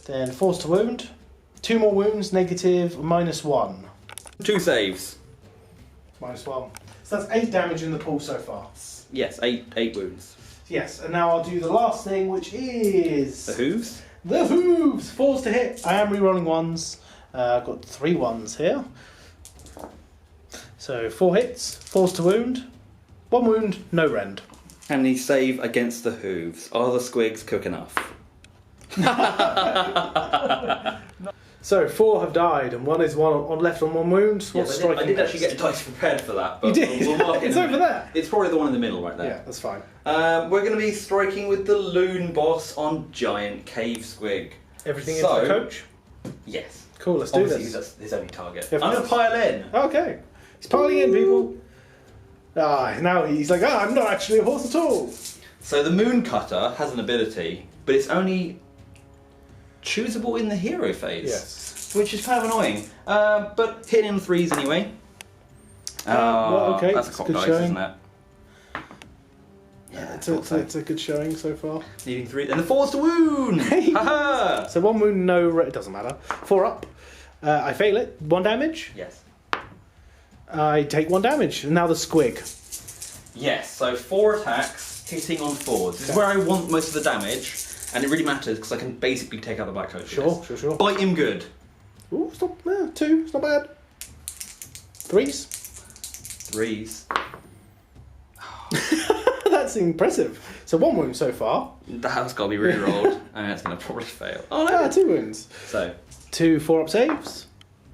Then 4s to wound. 2 more wounds, negative -1. 2 saves. -1. So that's 8 damage in the pool so far. Yes, 8 wounds. Yes, and now I'll do the last thing, which is... The hooves? The hooves! 4s to hit. I am rerolling 1s. I've got 3 1s here. So 4 hits, 4s to wound. 1 wound, no rend. And he save against the hooves. Are the squigs cook enough? So 4 have died, and 1 is left on 1 wound. What's striking I did next? actually get a dice prepared for that. But You did? We'll mark it It's in a over minute. there. It's probably the one in the middle right there. Yeah, that's fine. We're going to be striking with the Loonboss on Giant Cave Squig. Everything So- into the coach? Yes. Cool, let's do Obviously, this. that's his only target. Of I'm going to course. pile in. Okay. He's piling in, people. Now he's like, I'm not actually a horse at all. So the Moon-cutta has an ability, but it's only choosable in the hero phase. Yes. Which is kind of annoying. But hitting in 3s anyway. Well, okay, That's a it's cock good dice, showing. isn't it? Yeah, It's a good showing so far. Needing 3. And the 4's to wound! Hey. Haha! So 1 wound, no... It doesn't matter. 4 up. I fail it. 1 damage. Yes. I take 1 damage. And now the squig. Yes, so 4 attacks, hitting on 4s. This is Okay. where I want most of the damage, and it really matters because I can basically take out the black coach. with this. Sure. Bite him good. Ooh, it's not... 2. It's not bad. 3s. 3s. That's impressive. So 1 wound so far. That's got to be re-rolled, and it's going to probably fail. Oh no! 2 wounds. So. 2 4-up saves.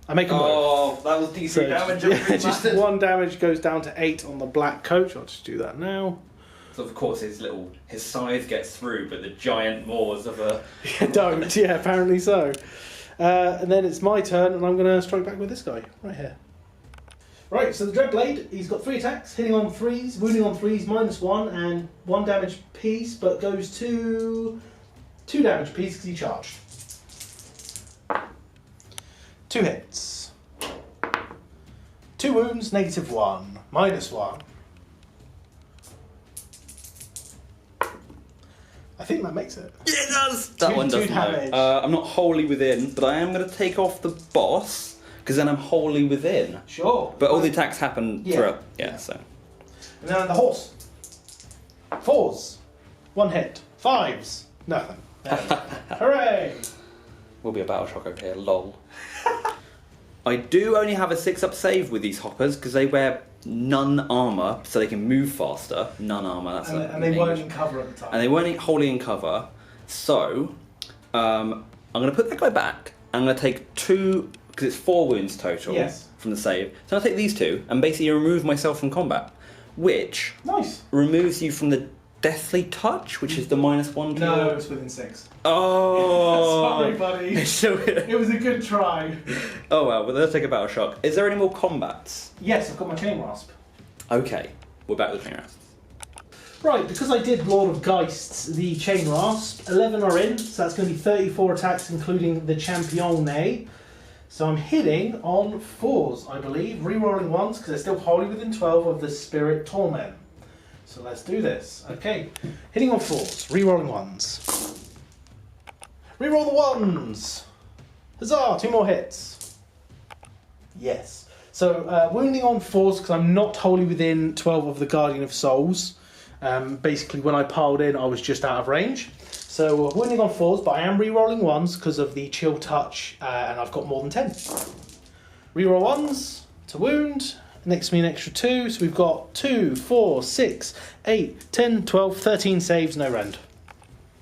I make them both. Oh, that was D3 So damage. just 1 damage goes down to 8 on the black coach. I'll just do that now. So of course his scythe gets through, but the giant maws of a... Don't, yeah, apparently so. And then it's my turn, and I'm going to strike back with this guy, right here. Right, so the Dreadblade, he's got 3 attacks, hitting on 3s, wounding on 3s, -1, and 1 damage piece, but goes to 2 damage piece because he charged. 2 hits. 2 wounds, -1, -1. I think that makes it. Yeah, it does! That one 2 doesn't damage. I'm not wholly within, but I am going to take off the boss, because then I'm wholly within. Sure. But all the attacks happen Yeah. throughout. Yeah, so. And then the horse. 4s. 1 hit. 5s. Nothing. Hooray! Will be a battle shock over here, lol. I do only have a 6-up save with these hoppers because they wear none armour, so they can move faster. None armour, that's And they weren't in cover at the time. And they weren't wholly in cover. So, I'm going to put that guy back. I'm going to take 2, because it's 4 wounds total. Yes. from the save. So I'll take these two and basically remove myself from combat, which Nice. removes you from the Deathly Touch, which is the -1 to No, your... it's within 6. Oh! Sorry, buddy. So, It was a good try. oh well, but let's take a battle shock. Is there any more combats? Yes, I've got my chain rasp. Okay, we're back with the chain rasp. Right, because I did Lord of Geists, the chain rasp, 11 are in, so that's going to be 34 attacks, including the Champione. So I'm hitting on 4s, I believe, rerolling 1s because they're still wholly within 12 of the Spirit Torment. So let's do this. Okay, hitting on 4s, rerolling 1s. Reroll the 1s! Huzzah! 2 more hits. Yes. So wounding on 4s because I'm not wholly within 12 of the Guardian of Souls. Basically, when I piled in, I was just out of range. So wounding on 4s, but I am re-rolling 1s because of the chill touch, and I've got more than 10. Reroll 1s to wound. Next me an extra 2, so we've got 2, 4, 6, 8, 10, 12, 13 saves, no rend.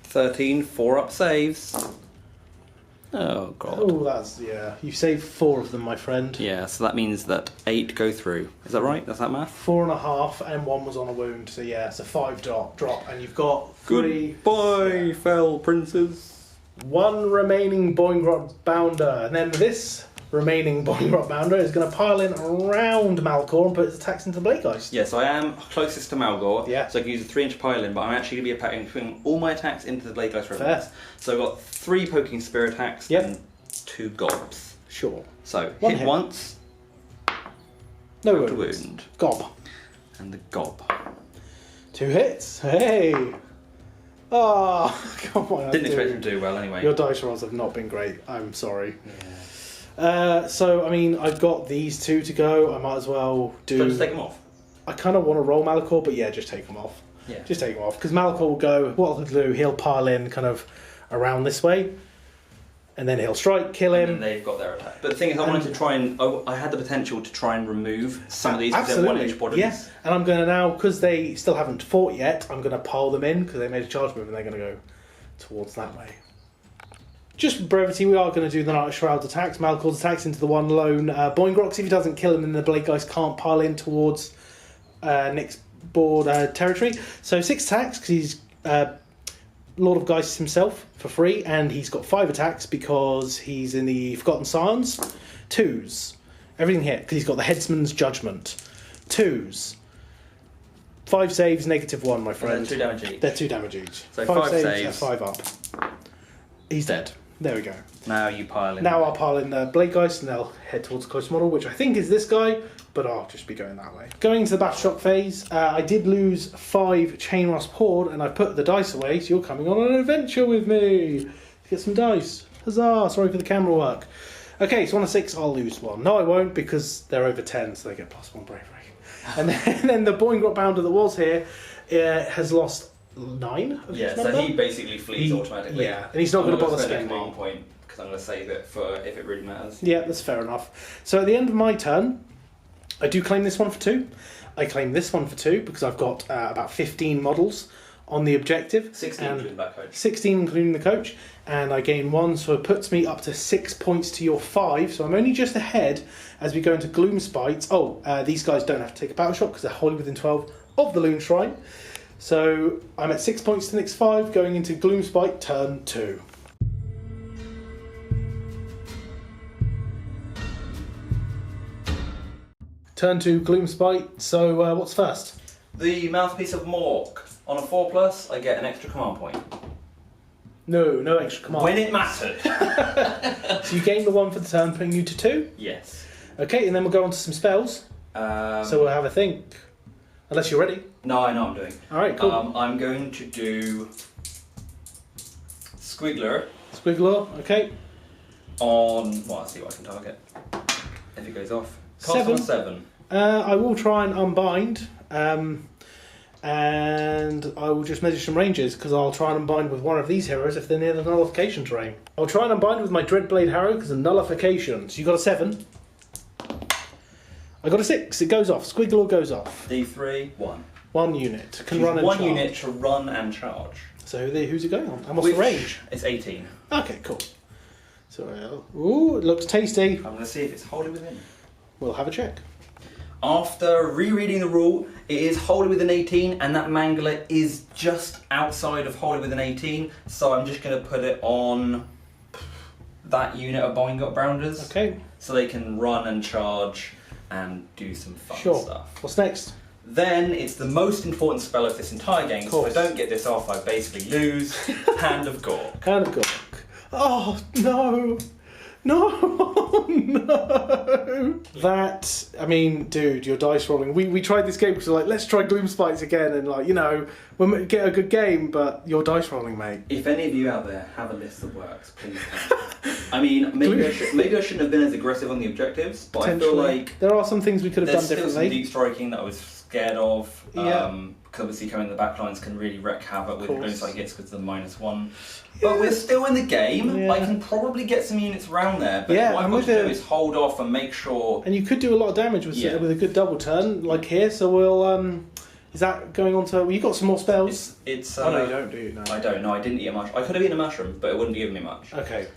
13 4-up saves. Oh god. Oh, that's, yeah. You saved 4 of them, my friend. Yeah, so that means that 8 go through. Is that right? That's that math? 4.5, and 1 was on a wound, so yeah, it's a 5 drop, and you've got 3. Goodbye, fell princes. 1 remaining Boingrot Bounderz, and then this remaining Boingrot Bounderz is going to pile in around Malcor and put its attacks into Blade Geist. Yeah, so I am closest to Malgor, Yeah. so I can use a 3-inch pile-in, but I'm actually going to be putting all my attacks into the Blade Geist Fair. Revenants. So I've got 3 Poking Spear attacks Yep. and 2 Gobs. Sure. So, One hit hit. once, No go to wounds. wound, Gob. and the Gob. 2 hits. Hey! Oh, come on. Didn't expect him to do well anyway. Your dice rolls have not been great. I'm sorry. Yeah. So, I mean, I've got these 2 to go. I might as well do... So just take them off? I kind of want to roll Malcor, but yeah, just take them off. Yeah. Just take them off. Because Malcor will go... What I'll do, he'll pile in kind of around this way. And then he'll strike, kill him. And then they've got their attack. But the thing is, I wanted to try and... I had the potential to try and remove some of these because they're 1-inch bodies. Yes, and I'm going to now, because they still haven't fought yet, I'm going to pile them in because they made a charge move and they're going to go towards that way. Just for brevity, we are going to do the Night of Shroud's attacks. Malcor's attacks into the one lone Boingrot. If he doesn't kill him, then the Blade Geist can't pile in towards next board territory. So 6 attacks because he's Lord of Geists himself for free, and he's got 5 attacks because he's in the Forgotten Scions. 2s. Everything hit because he's got the Headsman's Judgment. 2s. 5 saves, -1, my friend. And 2 damage each. They're 2 damage each. So 5 5 saves, saves. 5 up. He's dead. There we go. Now you pile in. Now I'll pile in the Blade Geist and they'll head towards the close model, which I think is this guy, but I'll just be going that way. Going into the Battle Shock phase, I did lose 5 Chain Rasp Horde and I put the dice away, so you're coming on an adventure with me to get some dice. Huzzah! Sorry for the camera work. Okay, so on a 6, I'll lose 1. No, I won't because they're over 10, so they get +1 bravery. And then the Boingrot Bounderz that was here has lost 9 of Yeah, his so number. he basically flees automatically. Yeah, and he's not going to bother spending a spending. command point because I'm going to save it for if it really matters. Yeah, that's fair enough. So at the end of my turn, I do claim this one for 2. I claim this one for 2 because I've got about 15 models on the objective. 16 and including that coach. 16 including the coach, and I gain 1, so it puts me up to 6 points to your 5. So I'm only just ahead as we go into Gloomspite. These guys don't have to take a battle shot because they're wholly within 12 of the Loon Shrine. So I'm at 6 points to Nick's 5, going into Gloomspite turn 2. Turn 2 Gloomspite. So what's first? The Mouthpiece of Mork. On a 4+, I get an extra command point. No extra command. When it mattered. So you gain the 1 for the turn, putting you to 2. Yes. Okay, and then we'll go on to some spells. So we'll have a think. Unless you're ready. No, I know I'm doing. Alright, cool. I'm going to do Squigler Squiggler, okay. on... Well, I'll see what I can target. If it goes off. Cast 7. on 7. I will try and unbind. And I will just measure some ranges because I'll try and unbind with one of these heroes if they're near the nullification terrain. I'll try and unbind with my Dreadblade Harrow because of nullification. So you got a 7. I got a 6. It goes off. Squiggler goes off. D3, 1. 1 unit. Can Choose run and 1 charge. unit to run and charge. So who's it going on? And what's the range? It's 18. Okay, cool. So, ooh, it looks tasty. I'm going to see if it's wholly within. we'll have a check. After rereading the rule, it is wholly within 18, and that Mangler is just outside of wholly within 18, so I'm just going to put it on that unit of Boingrot Bounderz. Okay. So they can run and charge and do some fun stuff. What's next? Then it's the most important spell of this entire game, so if I don't get this off, I basically lose Hand of Gork. Hand of Gork. Oh, no. No, no. That, I mean, dude, your dice rolling. We tried this game because we're like, let's try Gloomspites again, and like, you know, we'll get a good game, but your dice rolling, mate. If any of you out there have a list that works, please tell me. I mean, maybe I shouldn't have been as aggressive on the objectives, but I feel like there are some things we could have done differently. There's still some deep striking that I was scared of. Yeah. Because obviously coming in the back lines can really wreak havoc with Gloomspite Gitz because of the -1. But we're still in the game. Yeah. I can probably get some units around there. But what I've got to do is hold off and make sure. And you could do a lot of damage with a good double turn, like here. So we'll. Is that going on to? Well, you got some more spells. It's. Oh no, you don't, do you? No. I don't. No, I didn't eat a mushroom. I could have eaten a mushroom, but it wouldn't have given me much. Okay.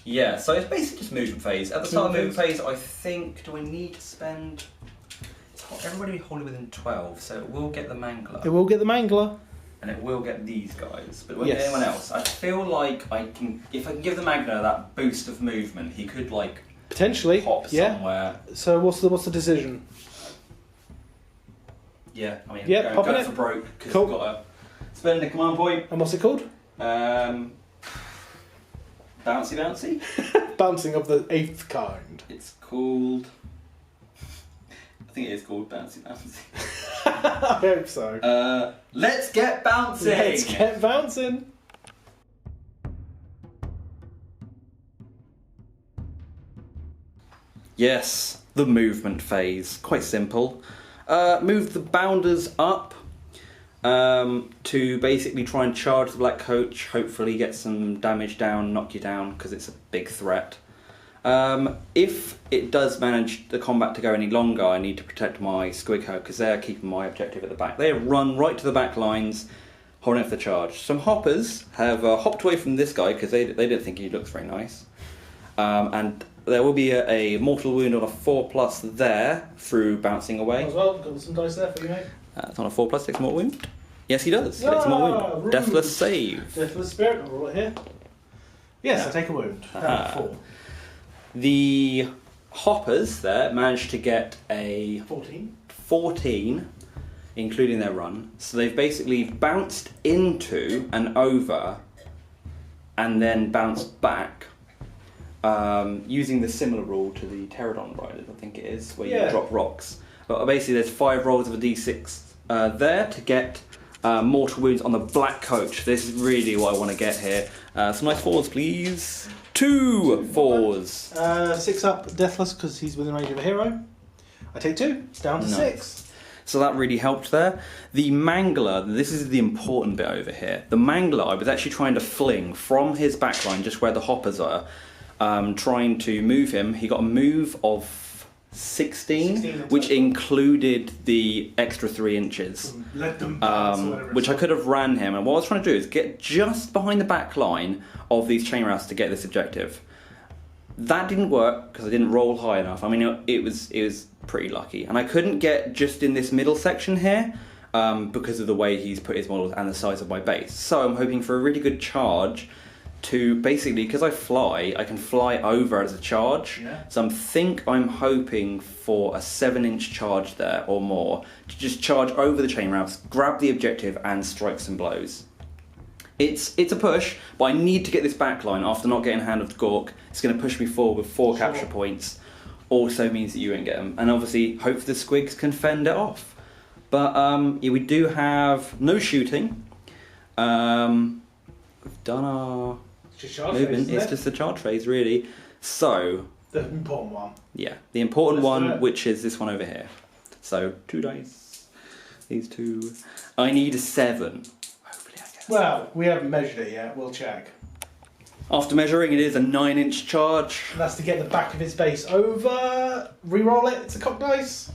Yeah. So it's basically just movement phase. At the start of movement phase, I think. Do I need to spend? Everybody will be wholly within 12, so it will get the Mangler. It will get the Mangler. And it will get these guys, but it won't get anyone else. I feel like I can, if I can give the Mangler that boost of movement, he could like potentially pop somewhere. So what's the decision? Yeah, I mean, go for broke because we've got to spend a command point. And what's it called? Bouncy bouncy. Bouncing of the 8th kind. It's called. I think it is called Bouncy Bouncy. I hope so. Let's get bouncing! Let's get bouncing! Yes, the movement phase. Quite simple. Move the Bounders up to basically try and charge the Black Coach, hopefully get some damage down, knock you down, because it's a big threat. If it does manage the combat to go any longer, I need to protect my Squig Herd because they're keeping my objective at the back. They run right to the back lines, holding up the charge. Some Hoppers have hopped away from this guy because they didn't think he looks very nice. And there will be a mortal wound on a 4+ there through bouncing away. As well, got some dice there for you, mate. It's on a 4+, takes mortal wound. Yes, he does. He takes a mortal wound. Rude. Deathless save. Deathless spirit, I'll roll it here. Yes, I take a wound. 4. The Hoppers there managed to get a 14, including their run. So they've basically bounced into and over and then bounced back using the similar rule to the Pterodon Riders, I think it is, where you drop rocks. But basically there's 5 rolls of a d6 there to get mortal wounds on the Black Coach. This is really what I want to get here. Some nice 4s, please. 2 4s. 6 up, Deathless, because he's within range of a hero. I take 2. It's down to 6. So that really helped there. The Mangler, this is the important bit over here. The Mangler, I was actually trying to fling from his backline, just where the Hoppers are, trying to move him. He got a move of 16 which included the extra 3 inches. Let them bounce, which I could have ran him. And what I was trying to do is get just behind the back line of these chain routes to get this objective. That didn't work because I didn't roll high enough. I mean, it was pretty lucky. And I couldn't get just in this middle section here because of the way he's put his models and the size of my base. So I'm hoping for a really good charge to basically, because I can fly over as a charge. Yeah. So I'm hoping for a 7-inch charge there or more to just charge over the chain routes, grab the objective and strike some blows. It's a push, but I need to get this back line after not getting Hand of Gork. It's going to push me forward with 4 capture points. Also means that you won't get them. And obviously, hope the Squigs can fend it off. But yeah, we do have no shooting. We've done our movement. It's just the charge phase, really. So the important one. Yeah, the important one, which is this one over here. So 2 dice. These 2. I need a 7. Well, we haven't measured it yet. We'll check. After measuring, it is a 9-inch charge. And that's to get the back of his base over. Reroll it. It's a cock dice.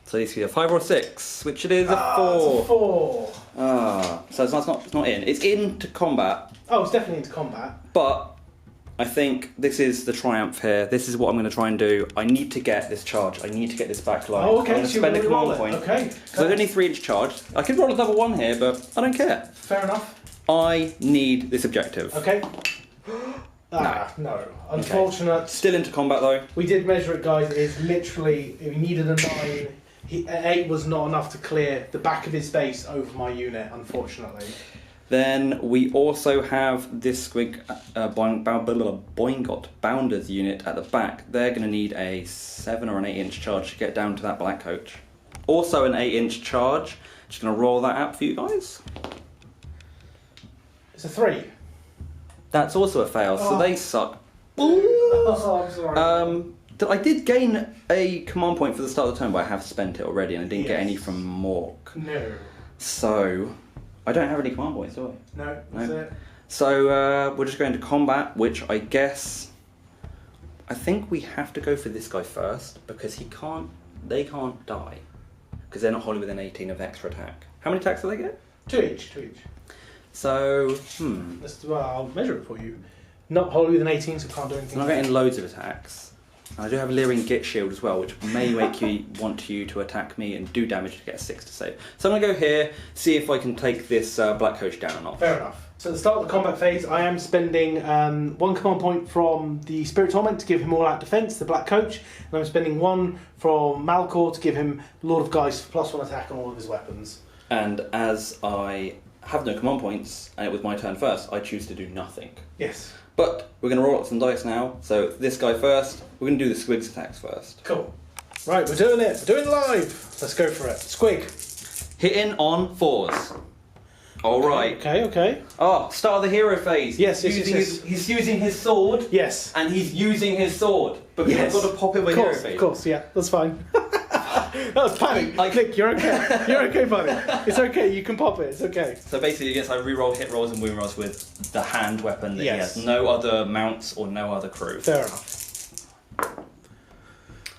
So it's either 5 or 6, which it is a 4. It's a 4. So it's not in. It's into combat. Oh, it's definitely into combat. But I think this is the triumph here. This is what I'm going to try and do. I need to get this charge. I need to get this back line. Oh, okay. I'm going to spend a command point. Okay. Because there's only 3 inch charge. I could roll a double 1 here, but I don't care. Fair enough. I need this objective. Okay. No. Unfortunate. Okay. Still into combat though. We did measure it, guys. It is literally, we needed a 9. An 8 was not enough to clear the back of his base over my unit, unfortunately. Then we also have this Squig Boingrot Bounderz unit at the back. They're going to need a 7 or an 8 inch charge to get down to that black coach. Also an 8 inch charge. Just going to roll that out for you guys. It's a 3. That's also a fail, so they suck. Oh, I'm sorry. I did gain a command point for the start of the turn, but I have spent it already, and I didn't get any from Mork. No. So, I don't have any command points, do I? No, that's it. So, we're just going to combat, which I guess... I think we have to go for this guy first, because they can't die. Because they're not wholly within 18 of extra attack. How many attacks do they get? 2 each. So, Well, I'll measure it for you. Not wholly within 18, so can't do anything. I'm not getting loads of attacks. I do have a Leering Gitshield as well, which may make you want you to attack me and do damage to get a 6 to save. So I'm going to go here, see if I can take this Black Coach down or not. Fair enough. So at the start of the combat phase, I am spending 1 command point from the Spirit Torment to give him all-out defense, the Black Coach, and I'm spending 1 from Malcor to give him Lord of Geist +1 attack on all of his weapons. And as I have no command points, and it was my turn first, I choose to do nothing. Yes. But we're going to roll up some dice now. So this guy first. We're going to do the Squigs attacks first. Cool. Right, we're doing it. We're doing it live. Let's go for it. Squig. Hitting on 4s. All right. Okay. Oh, start of the hero phase. Yes. He's using his sword. Yes. And he's using his sword. Because I've got to pop it with hero phase. Of course, yeah. That's fine. That was panic. Nick, you're okay. You're okay, buddy. It's okay. You can pop it. It's okay. So basically, yes, I reroll hit rolls and wound rolls with the hand weapon that he Yes. has. No other mounts or no other crew. Fair enough.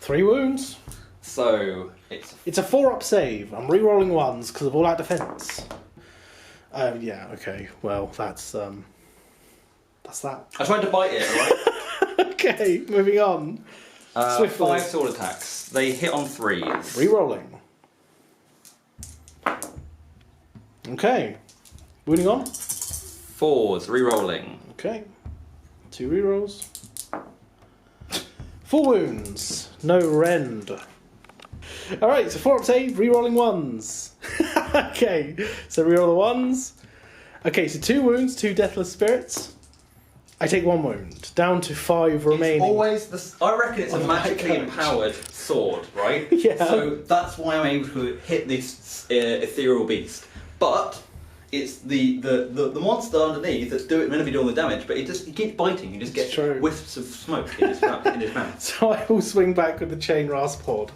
3 wounds. So It's a 4-up save. I'm re-rolling 1s because of all-out defense. Yeah. Okay. Well, that's that. I tried to bite it, alright? Okay. Moving on. Swiftly. 5 sword attacks. They hit on 3s. Re-rolling. Okay. Moving on. 4s, re-rolling. Okay. 2 re-rolls. 4 wounds. No rend. Alright, so 4-up save, re-rolling 1s. Okay, so re-roll the 1s. Okay, so 2 wounds, 2 deathless spirits. I take 1 wound, down to 5 remaining. It's always I reckon it's a magically empowered sword, right? Yeah. So that's why I'm able to hit this ethereal beast. But it's the monster underneath that's going to be doing the damage, but he keeps biting. You just get wisps of smoke in his mouth. So I will swing back with the chain rasp horde.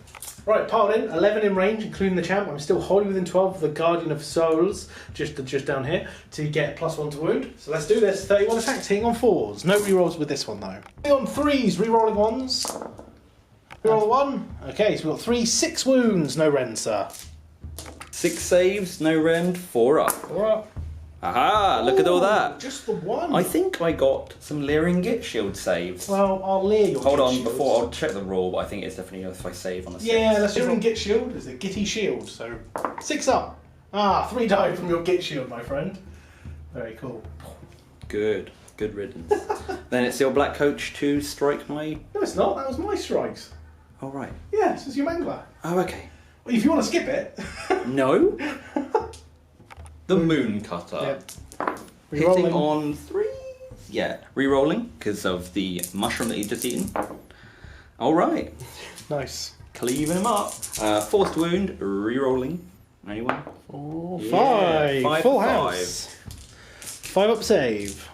Right, piled in, 11 in range, including the champ. I'm still wholly within 12 of the Guardian of Souls, just down here, to get +1 to wound. So let's do this. 31 attacks, hitting on 4s. No rerolls with this one, though. Hitting on 3s, rerolling 1s. Reroll the 1. Okay, so we've got 3, 6 wounds. No rend, sir. 6 saves, no rend, 4 up. 4 up. Aha, look at all that. Just the 1. I think I got some Leering Gitshield saves. Well, I'll leer your Hold on, Gitshields. before I'll check the rule, but I think it's definitely if I save on a 6. Yeah, that's your Gitshield. It's a Gitty shield, so 6 up. 3 died from your Gitshield, my friend. Very cool. Good riddance. Then it's your Black Coach to strike my... No, it's not. That was my strikes. Oh, right. Yeah, this is your Mangler. Oh, okay. Well, if you want to skip it. No. The Moon-cutta. Yep. Hitting on 3. Yeah, re-rolling because of the mushroom that he's just eaten. All right. Nice. Cleaving him up. Forced wound, re-rolling. Anyone? 4, 5. Yeah, 5 Full 5. house. 5-up save.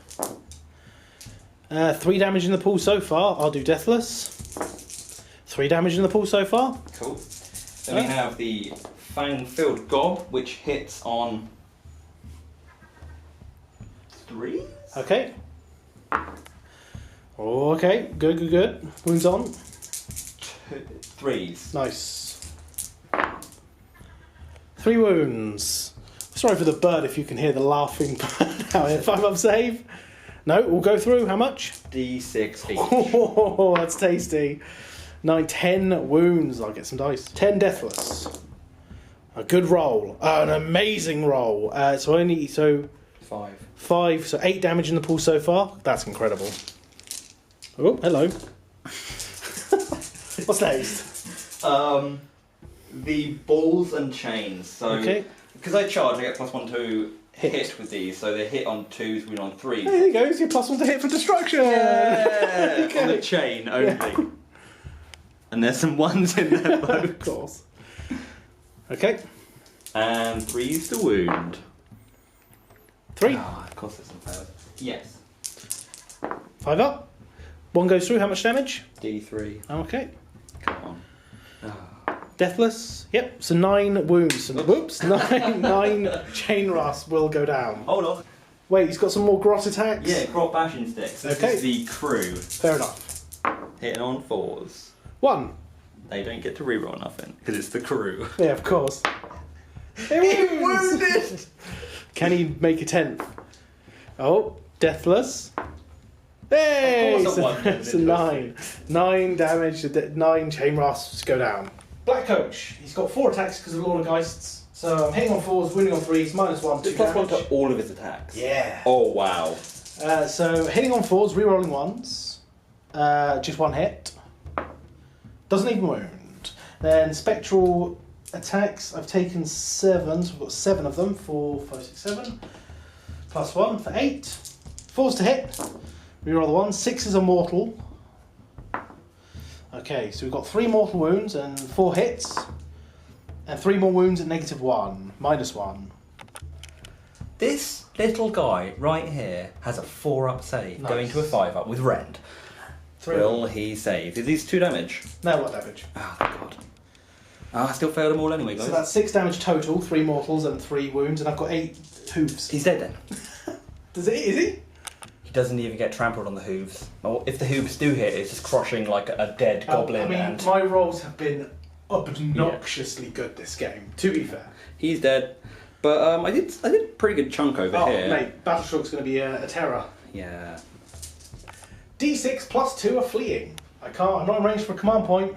3 damage in the pool so far. I'll do Deathless. 3 damage in the pool so far. Cool. Then we have the Fang-filled Gob, which hits on 3. Okay. Okay. Good. Wounds on. 3s. Nice. 3 wounds. Sorry for the bird if you can hear the laughing bird out here. 5-up save. No, we'll go through. How much? D6 each. Oh, that's tasty. 9, 10 wounds. I'll get some dice. 10 deathless. A good roll. An amazing roll. So 5. So 8 damage in the pool so far. That's incredible. Oh, hello. What's next? The balls and chains. So Okay. because I charge, I get +1 to hit with these. So they hit on 2s, win on 3s. There you go. It's your +1 to hit for destruction. Yeah, Okay. on the chain only. Yeah. And there's some 1s in there, both. Of course. Okay. And 3's to wound. 3. Oh, of course there's some fails. Yes. 5 up. 1 goes through. How much damage? D3. Okay. Come on. Deathless. Yep. So 9 wounds. And, whoops. 9 chain rasp will go down. Hold on. Wait, he's got some more grot attacks? Yeah, grot bashing sticks. This Okay. is the crew. Fair enough. Hitting on 4s. 1. They don't get to reroll nothing because it's the crew. Yeah, of course. It wounded! Can he make a 10th? Oh, deathless. Hey! Of course, a one turned So into a 9. 9 damage, 9 chain rasps go down. Black Coach. He's got 4 attacks because of Lord of Geists. So I'm hitting on 4s, winning on 3s, -1, 2 Plus 1 damage. to all of his attacks. Yeah. Oh, wow. So hitting on 4s, rerolling 1s. Just 1 hit. Doesn't even wound. Then spectral attacks, I've taken 7, so I've got 7 of them. 4, 5, 6, 7. +1 for 8. 4's to hit. Reroll the 1. 6s are mortal. Okay, so we've got 3 mortal wounds and 4 hits. And 3 more wounds at -1. -1. This little guy right here has a 4-up save, Nice. going to a 5-up with Rend. 3. Will he save? Is these 2 damage? No, what damage? Oh, thank God. Oh, I still failed them all anyway, guys. So that's 6 damage total, 3 mortals and 3 wounds, and I've got 8 hooves. He's dead then. Is he? He doesn't even get trampled on the hooves. Or if the hooves do hit, it's just crushing like a dead goblin. I mean, and my rolls have been obnoxiously good this game, to be fair. he's dead. But I did a pretty good chunk over here. Mate, Battle Shock's going to be a terror. Yeah. D6 +2 are fleeing. I'm not in range for a command point.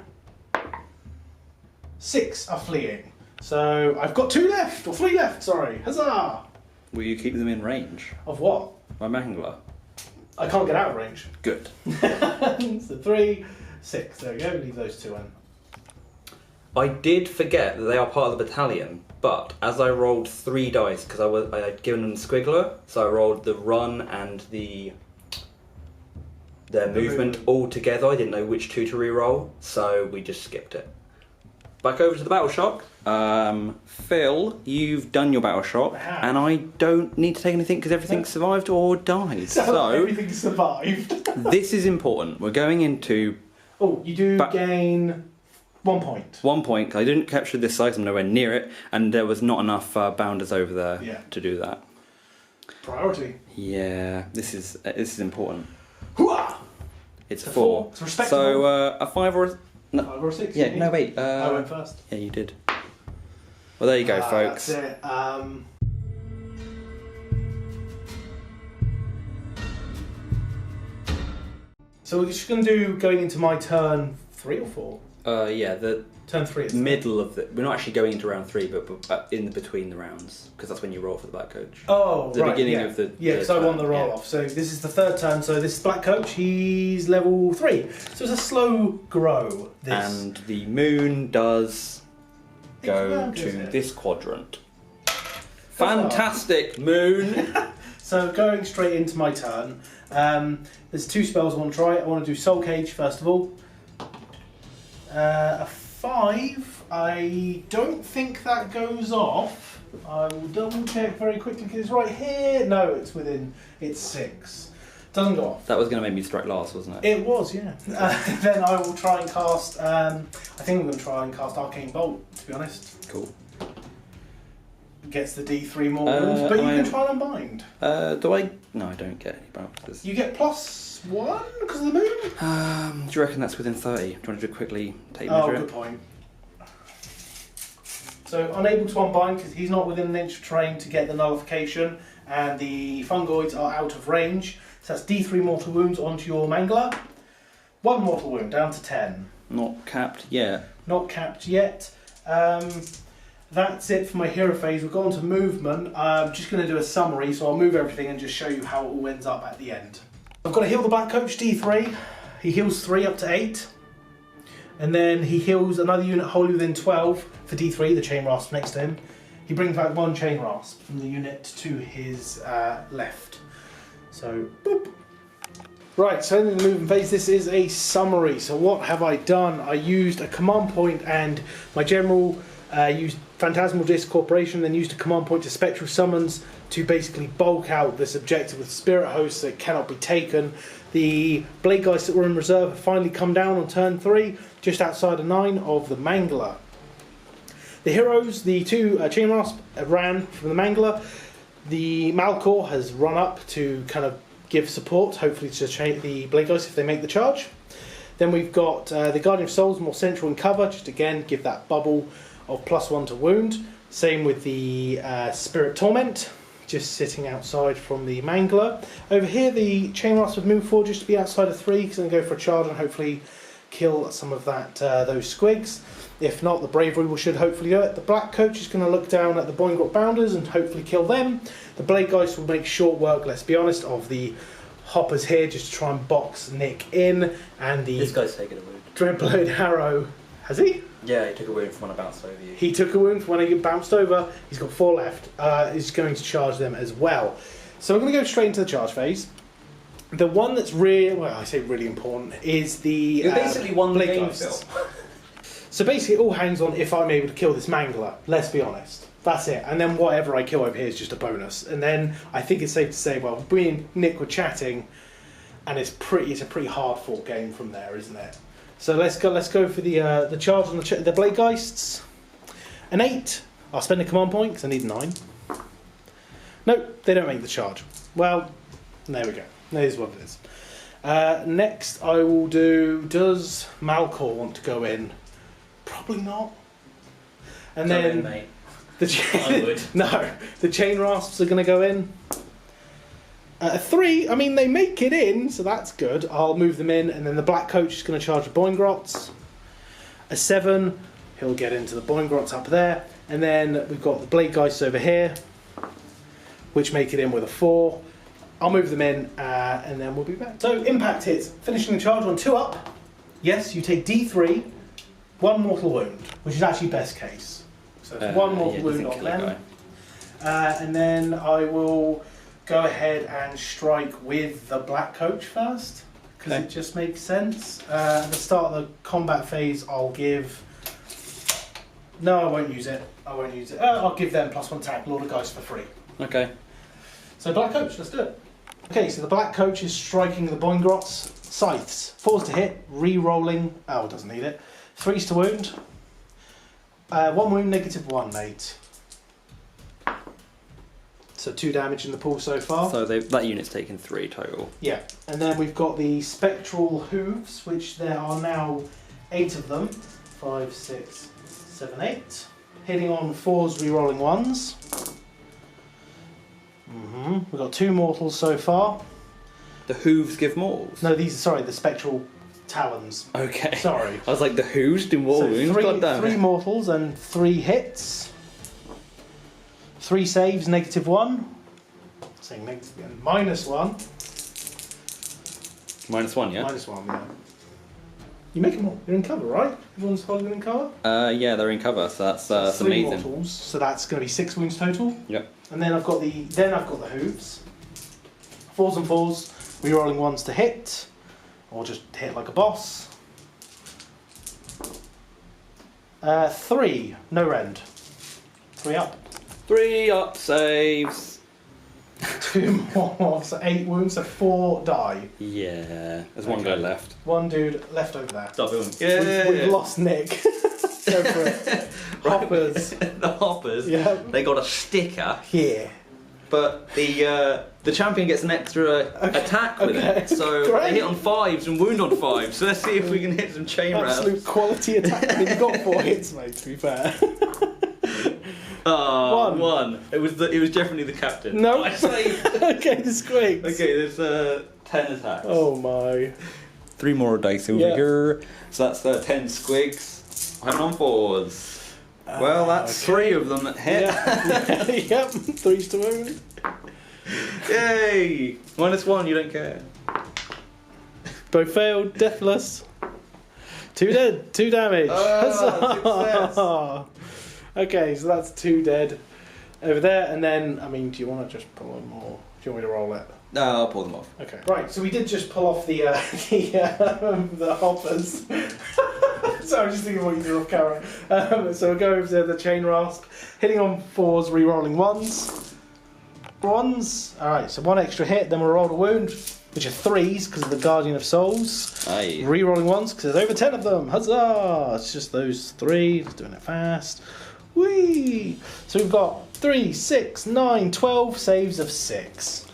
6 are fleeing. So I've got 2 left, or 3 left, sorry. Huzzah! Will you keep them in range? Of what? My Mangler. I can't get out of range. Good. So 3, 6. There we go, leave those 2 in. I did forget that they are part of the battalion, but as I rolled 3 dice, because I had given them Squiggler, so I rolled the run and their movement all together. I didn't know which 2 to re-roll, so we just skipped it. Back over to the Battle Shock. Phil, you've done your Battle Shock, and I don't need to take anything because everything survived or died. So everything survived. this is important. We're going into... Oh, you do gain 1 point. 1 point, 'cause I didn't capture this size, I'm nowhere near it, and there was not enough Bounders over there to do that. Priority. Yeah, this is important. Hooah! It's a 4. It's respectable. So a 5 or a... No. 5 or a 6? Yeah, no wait. I went first. Yeah, you did. Well, there you go, folks. That's it. So we're just going to do going into my turn 3 or 4? Yeah, the Turn 3 is middle of the... We're not actually going into round 3, but in the between the rounds, because that's when you roll for the Black Coach. Oh, The right, beginning yeah. of the... Yeah, because I won the roll yeah. off. So this is the 3rd turn. So this is Black Coach. He's level 3. So it's a slow grow. This. And the moon does go round, is to it? this quadrant. Fantastic, moon! So going straight into my turn. There's 2 spells I want to try. I want to do Soul Cage first of all. A 5. I don't think that goes off. I will double check very quickly because it's right here. No, it's within. It's 6. Doesn't go off. That was going to make me strike last, wasn't it? It was, yeah. Then I will try and cast. I think I'm going to try and cast Arcane Bolt. To be honest. Cool. Gets the D3 more wounds, but you can try and unbind. Do I? No, I don't get any bounces. You get +1 because of the moon? Do you reckon that's within 30? Do you want to quickly take Oh, measure good it? point. So unable to unbind because he's not within an inch of terrain to get the nullification, and the fungoids are out of range. So that's D3 mortal wounds onto your Mangler. 1 mortal wound, down to 10. Not capped yet. Not capped yet. That's it for my hero phase. We've gone to movement. I'm just going to do a summary, so I'll move everything and just show you how it all ends up at the end. I've got to heal the Black Coach, D3. He heals 3 up to 8. And then he heals another unit wholly within 12 for D3, the Chain Rasp next to him. He brings back 1 Chain Rasp from the unit to his left. So, boop. Right, so in the movement phase, this is a summary. So what have I done? I used a command point and my general used Phantasmal Disc Corporation, then used a command point to Spectral Summons to basically bulk out this objective with Spirit Hosts that cannot be taken. The Blade Guys that were in reserve have finally come down on turn 3, just outside of 9 of the Mangler. The heroes, the 2 Chain Rasp ran from the Mangler. The Malkor has run up to kind of give support, hopefully to the Blade Guys if they make the charge. Then we've got the Guardian of Souls more central in cover, just again give that bubble of +1 to wound. Same with the Spirit Torment, just sitting outside from the Mangler. Over here the Chain Rasp would move forward just to be outside of 3, because then go for a charge and hopefully kill some of that those Squigs. If not, the Bravery should hopefully do it. The Black Coach is going to look down at the Boingrot Bounderz and hopefully kill them. The Blade Guys will make short work, let's be honest, of the Hoppers here, just to try and box Nick in. And the This guy's taken a wound. Dreadblade Harrow, has he? Yeah, he took a wound from when I bounced over you. He took a wound from when he bounced over. He's got 4 left. He's going to charge them as well. So we're going to go straight into the charge phase. The one that's really, well, I say really important, is the You basically won the Blade game, Ghosts. Phil. So basically it all hangs on if I'm able to kill this Mangler, let's be honest. That's it. And then whatever I kill over here is just a bonus. And then I think it's safe to say, well, me and Nick were chatting, and it's a pretty hard fought game from there, isn't it? So let's go for the charge on the Blade Geists. An 8. I'll spend a command point because I need 9. Nope, they don't make the charge. Well, there we go. There's what it is. Next I will do, does Malkor want to go in? Probably not. And Go then in, mate. I would. No, the Chain Rasps are going to go in. 3, I mean, they make it in, so that's good. I'll move them in, and then the Black Coach is going to charge the Boingrots. A 7, he'll get into the Boingrots up there. And then we've got the Blade Guys over here, which make it in with a 4. I'll move them in, and then we'll be back. So, impact hits. Finishing the charge on 2 up. Yes, you take D3, 1 mortal wound, which is actually best case. So, 1 mortal wound on them. And then I will go ahead and strike with the Black Coach first, because it just makes sense. At the start of the combat phase, I'll give... No, I won't use it. I'll give them +1 attack, Lord of Geist for free. Okay. So Black Coach, let's do it. Okay, so the Black Coach is striking the Boingrots. Scythes. 4s to hit, re-rolling. Oh, it doesn't need it. 3s to wound. 1 wound, -1, mate. So 2 damage in the pool so far. So that unit's taken 3 total. Yeah, and then we've got the Spectral Hooves, which there are now 8 of them. 5, 6, 7, 8. Hitting on 4s, re-rolling 1s. We've got 2 mortals so far. The hooves give mortals? No, these are, sorry, the Spectral Talons. Okay. Sorry. I was like, the hooves do more So wounds? God damn 3 it. mortals and 3 hits. 3 saves, -1. Saying -1. -1, yeah? -1, yeah. You make them all. You're in cover, right? Everyone's holding in cover? Yeah, they're in cover, so that's 3 amazing. mortals, so that's going to be 6 wounds total. Yep. And then I've got the hooves. 4s and 4s, rerolling 1s to hit, or just hit like a boss. 3, no rend. 3 up. 3 up saves. 2 more, so 8 wounds, so 4 die. Yeah, there's 1 guy left. 1 dude left over there. Stop doing. We've lost Nick. Go for it. Hoppers. The Hoppers, Yeah. they got a sticker, Yeah. but the champion gets an extra attack with it. So Great. they hit on 5s and wound on 5s. So let's see if we can hit some chain Absolute rounds. quality attack. I mean, you got 4 hits, mate, to be fair. Oh, One. one. It was definitely the captain. No. I saved. Okay, the Squigs. Okay, there's 10 attacks. Oh my. 3 more dice over here. So that's 10 Squigs. I'm on 4s. Well, that's 3 of them that hit. Yeah. Yep, 3's to own. Yay! -1, you don't care. Both failed, deathless. 2 dead, 2 damage. Success. Okay, so that's 2 dead over there, and then, I mean, do you want to just pull them, or do you want me to roll it? No, I'll pull them off. Okay. Right, so we did just pull off the hoppers. So I'm just thinking what you do off camera. So we'll go over to the chain rasp, hitting on 4s, re-rolling 1s. 1s. Alright, so 1 extra hit, then we'll roll a wound, which are 3s because of the Guardian of Souls. Aye. Re-rolling 1s because there's over 10 of them. Huzzah! It's just those 3, just doing it fast. Whee! So we've got 3, 6, 9, 12 saves of 6.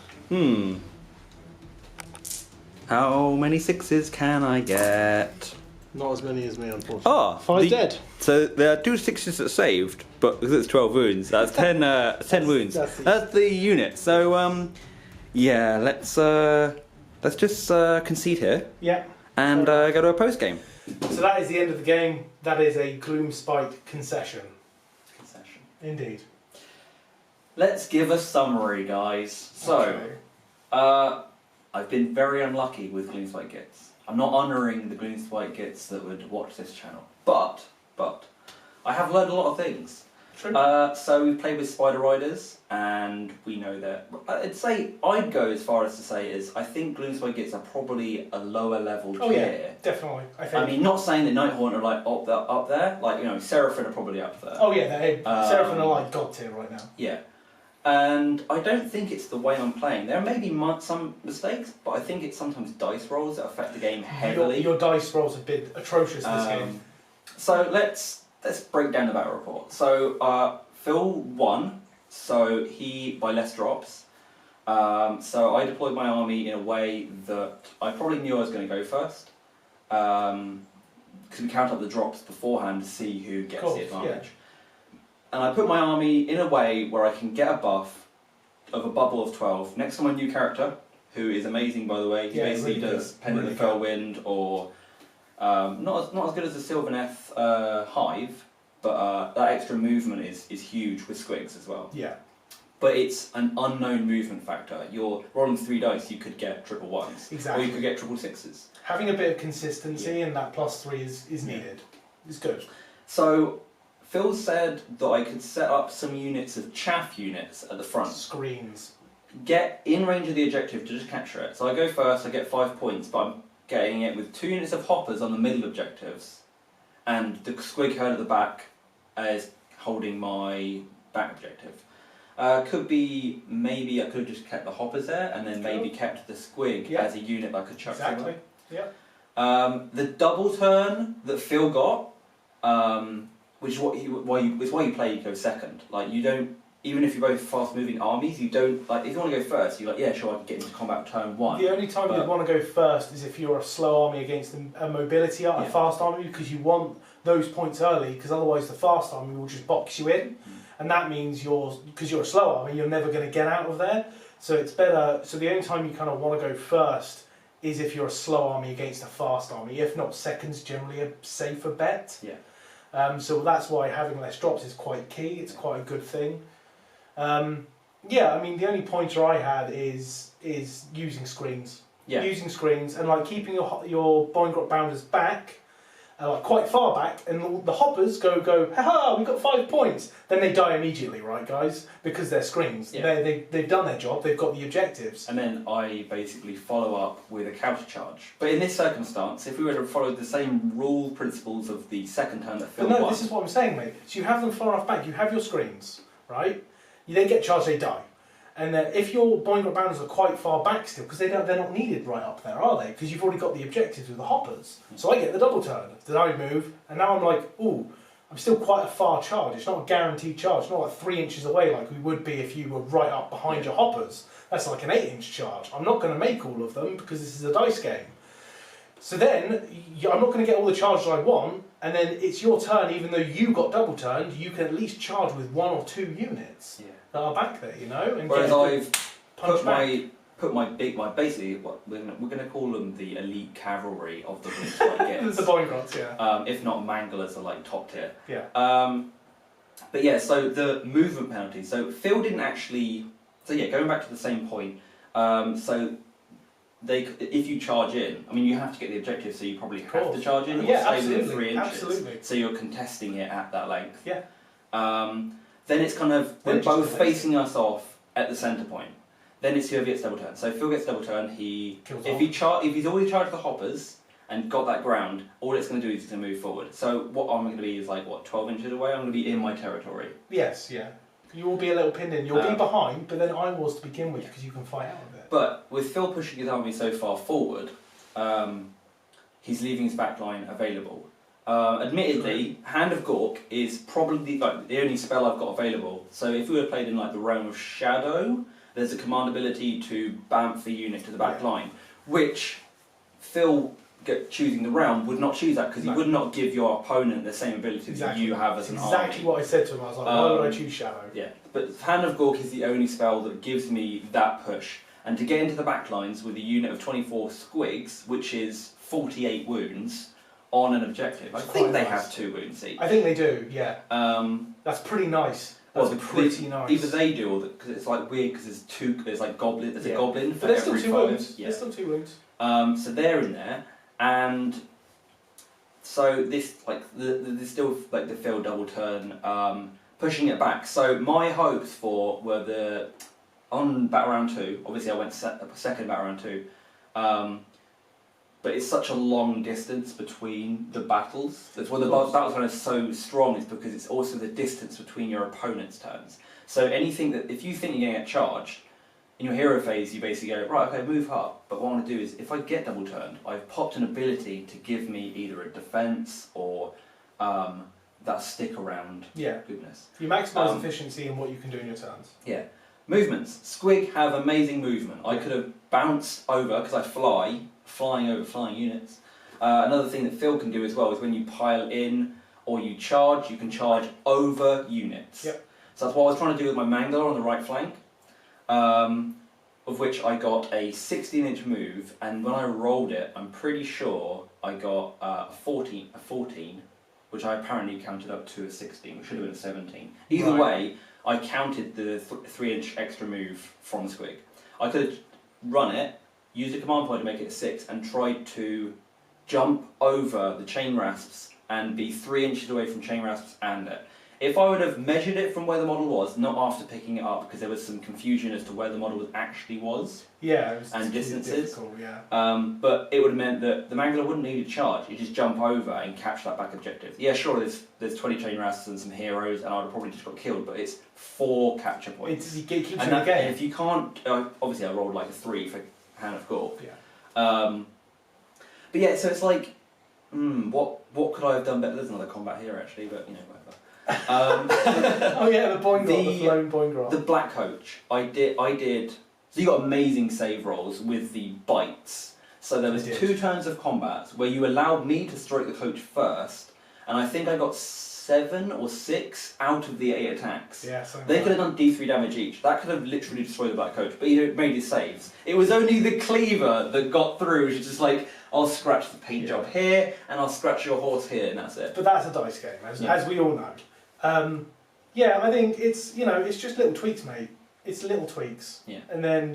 How many 6s can I get? Not as many as me, unfortunately. Oh, 5 dead. So there are 2 6s that saved, but because it's 12 wounds, that's 10, 10 wounds. That's the unit. So yeah, let's just concede here. Yeah. And go to a post game. So that is the end of the game. That is a Gloomspite concession. Concession. Indeed. Let's give a summary, guys. So, Okay. I've been very unlucky with Gloomspite Gitz. I'm not honouring the Gloomspite Gitz that would watch this channel. But, I have learned a lot of things. True. So we've played with Spider Riders, and we know that. I'd go as far as to say I think Gloomspite Gitz are probably a lower level Oh tier. yeah, definitely. I think. I mean, not saying that Nighthaunt are like up there. Like, you know, Seraphim are probably up there. Oh yeah, Seraphim are like god tier right now. Yeah. And I don't think it's the way I'm playing. There may be some mistakes, but I think it's sometimes dice rolls that affect the game heavily. Your dice rolls have been atrocious this game. So let's break down the battle report. So Phil won, so he by less drops. So I deployed my army in a way that I probably knew I was going to go first, because we count up the drops beforehand to see who gets the advantage. Yeah. And I put my army in a way where I can get a buff of a bubble of 12 next to my new character, who is amazing, by the way. He basically really does Pendant of Fell Wind, or not as good as the Sylvaneth Hive, but that extra movement is huge with Squigs as well. Yeah. But it's an unknown movement factor. You're rolling 3 dice, you could get triple 1s. Exactly. Or you could get triple 6s. Having a bit of consistency and that +3 is needed. It's good. So Phil said that I could set up some units of chaff units at the front. Screens. Get in range of the objective to just capture it. So I go first, I get 5 points, but I'm getting it with 2 units of hoppers on the middle objectives, and the Squig Herd at the back is holding my back objective. Could be, maybe I could have just kept the hoppers there, and then maybe kept the Squig as a unit that I could chuck Exactly. Yeah. The double turn that Phil got, which is why you play go second. Like, you don't, even if you're both fast moving armies, you don't, like, if you want to go first, you're like, yeah, sure, I can get into combat turn 1. The only time you'd want to go first is if you're a slow army against a mobility, a fast army, because you want those points early, because otherwise the fast army will just box you in, and that means because you're a slow army, you're never going to get out of there. So it's better. So the only time you kind of want to go first is if you're a slow army against a fast army. If not, second's generally a safer bet. Yeah. So that's why having less drops is quite key. It's quite a good thing. Yeah, I mean, the only pointer I had is using screens. Yeah. Using screens and like keeping your Boingrot Bounderz back, like quite far back, and the hoppers go, haha, we've got 5 points. Then they die immediately, right, guys? Because they're screens. Yeah. They've done their job. They've got the objectives. And then I basically follow up with a counter charge. But in this circumstance, if we were to follow the same rule principles of the second turn that Phil But no, won, this is what I'm saying, mate. So you have them far enough back. You have your screens, right? You then get charged, they die. And if your Boingrot Bounderz are quite far back still, because they're not needed right up there, are they? Because you've already got the objectives with the hoppers. So I get the double turn. Then I move, and now I'm like, ooh, I'm still quite a far charge. It's not a guaranteed charge. It's not like 3 inches away like we would be if you were right up behind your hoppers. That's like an 8-inch charge. I'm not going to make all of them because this is a dice game. So then, I'm not going to get all the charges I want, and then it's your turn, even though you got double turned, you can at least charge with 1 or 2 units that are back there, you know? And whereas I've basically, what we're going to call them the elite cavalry of the Gloomspite Gitz. The Boingrots, yeah. If not, Manglers are like top tier. Yeah. But yeah, so the movement penalty. So Phil didn't actually... So yeah, going back to the same point. So if you charge in, I mean, you have to get the objective, so you probably have to charge in. Yeah, stay absolutely. within 3 inches. Absolutely. So you're contesting it at that length. Yeah. Then it's kind of... They're both facing us off at the centre point. Then it's whoever gets double turn. So Phil gets double turn. If he's already charged the hoppers and got that ground, all it's going to do is it's going to move forward. So what I'm going to be is like, what, 12 inches away? I'm going to be in my territory. Yes, yeah. You will be a little pinned in. You'll be behind, but then I was to begin with because you can fight out of it. But with Phil pushing his army so far forward, he's leaving his backline available. Admittedly, Hand of Gork is probably like the only spell I've got available. So if we were played in like the Realm of Shadow, there's a command ability to bamf the unit to the back line, which Phil choosing the realm would not choose that because he would not give your opponent the same abilities that you have as an army. Exactly what I said to him. I was like, why would I choose Shadow? Yeah, but Hand of Gork is the only spell that gives me that push. And to get into the back lines with a unit of 24 Squigs, which is 48 wounds on an objective, I think they have 2 wounds each. I think they do, yeah. That's pretty nice. That's pretty nice. Either they do, or because it's like weird because there's like goblin. There's a goblin for but there's every still 2 5. wounds. Yeah. There's still 2 wounds. So they're in there, and so this there's still like the Phil double turn, pushing it back. So my hopes were on Battle Round 2. Obviously, I went second Battle Round 2. But it's such a long distance between the battles. That's why the battles are so strong, is because it's also the distance between your opponent's turns. So anything that, if you think you're going to get charged, in your hero phase you basically go, right, okay, move up. But what I want to do is, if I get double turned, I've popped an ability to give me either a defense or that stick around goodness. You maximise efficiency in what you can do in your turns. Yeah. Movements. Squig have amazing movement. I could have bounced over, because I flying over flying units. Another thing that Phil can do as well is when you pile in or you can charge over units. Yep. So that's what I was trying to do with my Mangler on the right flank, of which I got a 16-inch move, and when I rolled it, I'm pretty sure I got a 14, which I apparently counted up to a 16, which should have been a 17. Either way, I counted the 3-inch extra move from the Squig. I could have run it, used a command point to make it a 6, and tried to jump over the chain rasps and be 3 inches away from chain rasps and it. If I would have measured it from where the model was, not after picking it up, because there was some confusion as to where the model actually was, and distances, but it would have meant that the Mangler wouldn't need to charge, you just jump over and capture that back objective. Yeah, sure, there's 20 chain rasps and some heroes, and I would have probably just got killed, but it's 4 capture points. It keeps you and in the game. If you can't, obviously I rolled like a 3 for Hand of Gork. But yeah, so it's like, what could I have done better? There's another combat here actually, but you know, whatever. Oh yeah, the Boingrot, the flown Boingrot. The Black Coach. I did. So you got amazing save rolls with the bites. So there was 2 turns of combat where you allowed me to strike the coach first, and I think I got 7 or 6 out of the 8 attacks. Yeah, they could have done D3 damage each. That could have literally destroyed the Black Coach, but he made his saves. It was only the cleaver that got through, which is just like, I'll scratch the paint job here, and I'll scratch your horse here, and that's it. But that's a dice game, as we all know. I think it's it's just little tweaks, mate. It's little tweaks. Yeah. And then